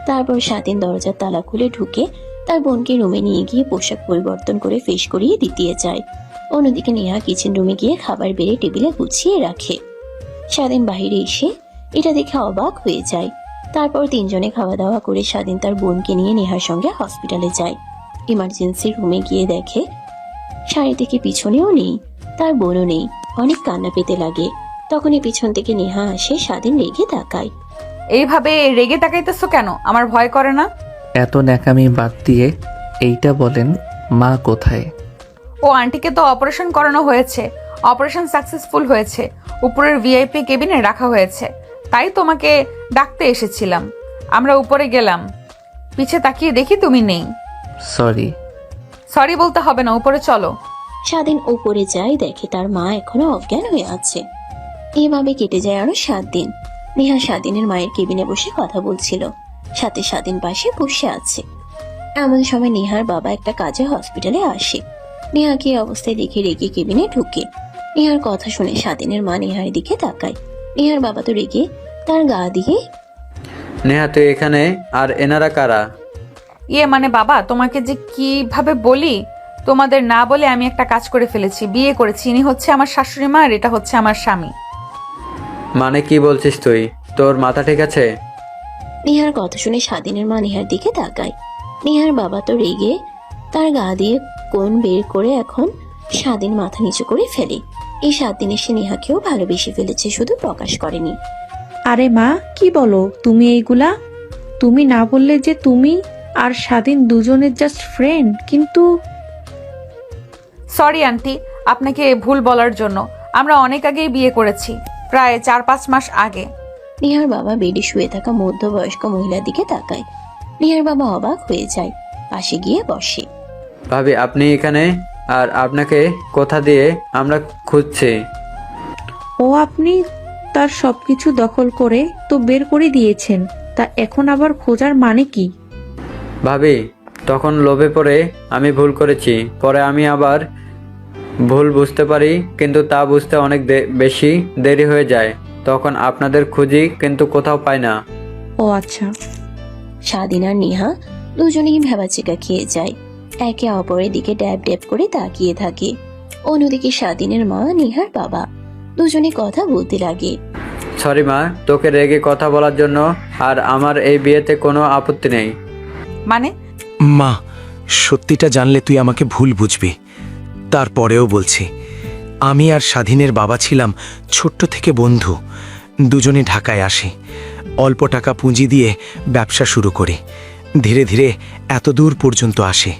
তারপর স্বাধীন দরজার তালা খুলে ঢুকে তার বোনকে রুমে নিয়ে গিয়ে পোশাক পরিবর্তন করে ফ্রেশ করিয়ে দিতে যায়। অন্যদিকে নেহা কিচেন রুমে গিয়ে খাবার বেড়ে টেবিলে গুছিয়ে রাখে। স্বাধীন বাইরে এসে এটা দেখে অবাক হয়ে যায়। তারপর 3 জনে খাওয়া দাওয়া করে স্বাধীন তার বোনকে নিয়ে নেহার সঙ্গে হসপিটালে যায়। ইমার্জেন্সি রুমে গিয়ে দেখে শাড়ি থেকে পিছনেও নেই, তার বোনও নেই। অনেক কান্না পেতে লাগে। তখনই পিছন থেকে নেহা আসে। স্বাধীন রেগে তাকায়। এইভাবে রেগে তাকাইতেছো কেন? আমার ভয় করে না? এত ন্যাকামি বাদ দিয়ে এইটা বলেন, মা কোথায়? ও আন্টিকে তো অপারেশন করানো হয়েছে, অপারেশন সাকসেসফুল হয়েছে, উপরের ভিআইপি কেবিনে রাখা হয়েছে। তাই তোমাকে ডাকতে এসেছিলাম। আমরা উপরে গেলাম, পিছে তাকিয়ে দেখি তুমি নেই। সরি। সরি বলতে হবে না, উপরে চলো। স্বাধীন উপরে যায়, দেখে তার মা এখনো অজ্ঞান হয়ে আছে। এভাবে কেটে যায় আরো 7 দিন। নেহা স্বাধীনের মায়ের কেবিনে বসে কথা বলছিল, সাথে স্বাধীন পাশে বসে আছে। এমন সময় নেহার বাবা একটা কাজে হসপিটালে আসে। নেহাকে এই অবস্থায় দেখে রেগে কেবিনে ঢুকে। নেহার কথা শুনে স্বাধীনের মা নেহার দিকে তাকায়। নেহার বাবা তো রেগে তার গা দিয়ে, নেহা তুই এখানে, আর এনারা কারা? মানে বাবা, তোমাকে যে কিভাবে বলি, তোমাদের না বলে আমি একটা কাজ করে ফেলেছি, বিয়ে করেছি। ইনি হচ্ছে আমার শাশুড়ি মা আর এটা হচ্ছে আমার স্বামী। মানে কি বলছিস তুই? তোর মাথা ঠিক আছে? নেহার কথা শুনে স্বাধীনের মা নেহার দিকে তাকায়। নেহার বাবা তো রেগে তার গা দিয়ে কোন বের করে এখন স্বাধীন মাথা নিচু করে ফেলে। এই 7 দিনে সে নেহাকেও ভালোবেসে ফেলেছে, শুধু প্রকাশ করেনি। আরে মা, কি বলো তুমি এইগুলা? তুমি না বললে যে তুমি আর স্বাধীন দুজনের জাস্ট ফ্রেন্ড, কিন্তু সরি আন্টি, আপনাকে ভুল বলার জন্য। আমরা অনেক আগেই বিয়ে করেছি, প্রায় 4-5 মাস আগে। নেহার বাবা বেডে শুয়ে থাকা মধ্যবয়স্ক মহিলার দিকে তাকায়। নেহার বাবা অবাক হয়ে যায়, পাশে গিয়ে বসে। ভাবি আপনি এখানে, আর আপনাকে কোথা দিয়ে আমরা খুঁজছি। ও আপনি তার সবকিছু দখল করে তো বের করে দিয়েছেন, তা এখন আবার খোঁজার মানে কি? ভাবি তখন লোভে পড়ে আমি ভুল করেছি, পরে আমি আবার ভুল বুঝতে পারি, কিন্তু তা বুঝতে অনেক বেশি দেরি হয়ে যায়। তখন আপনাদের খুঁজি কিন্তু কোথাও পাই না। ও আচ্ছা। স্বাধীন আর নেহা দুজনেই ভেবাচিকা খেয়ে যায়। একে অপরের দিকে ড্যাব ড্যাব করে তাকিয়ে থাকে। অন্যদিকে স্বাধীনের মা নেহার বাবা দুজনে কথা বলতে লাগে। সরি মা, তোকে রেগে কথা বলার জন্য, আর আমার এই বিয়েতে কোনো আপত্তি নেই। মানে? মা, সত্যিটা জানলে তুই আমাকে ভুল বুঝবি। তারপরেও বলছি, আমি আর স্বাধীনের বাবা ছিলাম ছোট্ট থেকে বন্ধু। দুজনে ঢাকায় আসি, অল্প টাকা পুঁজি দিয়ে ব্যবসা শুরু করি। ধীরে ধীরে এত দূর পর্যন্ত আসে।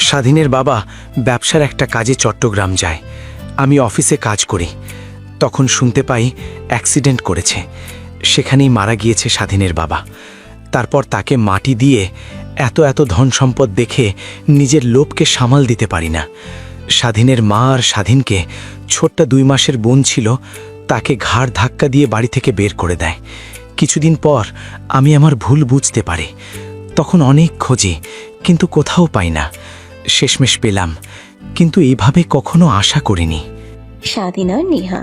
স্বাধীনের বাবা ব্যবসার একটা কাজে চট্টগ্রাম যায়, আমি অফিসে কাজ করি। তখন শুনতে পাই অ্যাক্সিডেন্ট করেছে, সেখানেই মারা গিয়েছে স্বাধীনের বাবা। তারপর তাকে মাটি দিয়ে এত ধন সম্পদ দেখে নিজের লোভকে সামাল দিতে পারি না। স্বাধীনের মা আর স্বাধীনকে ছোট্ট 2 মাসের বোন ছিল, তাকে ঘাড় ধাক্কা দিয়ে বাড়ি থেকে বের করে দেয়। কিছুদিন পর আমি আমার ভুল বুঝতে পারি। তখন অনেক খোঁজি, কিন্তু কোথাও পাই না। শেষমেশ পেলাম, কিন্তু এইভাবে কখনো আশা করিনি। স্বাধীন আর নেহা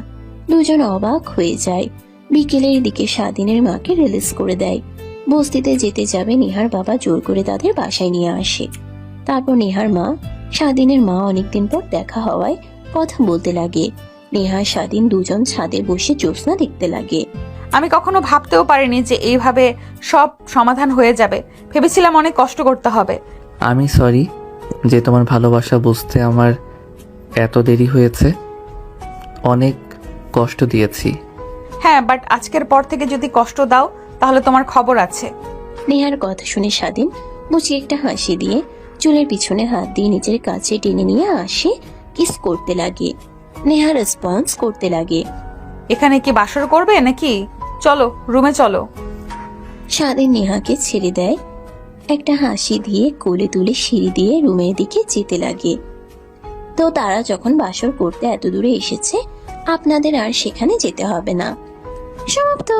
দুজন অবাক হয়ে যায়। বিকেলের দিকে স্বাধীনের মাকে রিলিজ করে দেয়। বস্তিতে যেতে যাবে নেহার বাবা জোর করে তাদের বাসায় নিয়ে আসে। তারপর নেহার মা স্বাধীনের মা অনেকদিন পর দেখা হওয়ায় কথা বলতে লাগে। নেহা স্বাধীন দুজন ছাদে বসে জ্যোৎস্না দেখতে লাগে। আমি কখনো ভাবতেও পারিনি যে এইভাবে সব সমাধান হয়ে যাবে। ভেবেছিলাম অনেক কষ্ট করতে হবে। আমি সরি যে তোমার ভালোবাসা বুঝতে আমার এত দেরি হয়েছে। অনেক কষ্ট দিয়েছি। হ্যাঁ, বাট আজকের পর থেকে যদি কষ্ট দাও তাহলে তোমার খবর আছে। নেহার কথা শুনে স্বাধীন মুচি একটা হাসি দিয়ে চুলের পিছনে হাত দিয়ে নিজের কাছে টেনে নিয়ে আসে, কিস করতে লাগে। নেহা রেসপন্স করতে লাগে। এখানে কি বাসর করবে নাকি? চলো রুমে চলো। স্বাধীন নেহাকে ছেড়ে দেয়, একটা হাসি দিয়ে কোলে তুলে সিঁড়ি দিয়ে রুমের দিকে যেতে লাগে। তো তারা যখন বাসর করতে এত দূরে এসেছে, আপনাদের আর সেখানে যেতে হবে না। সমাপ্ত।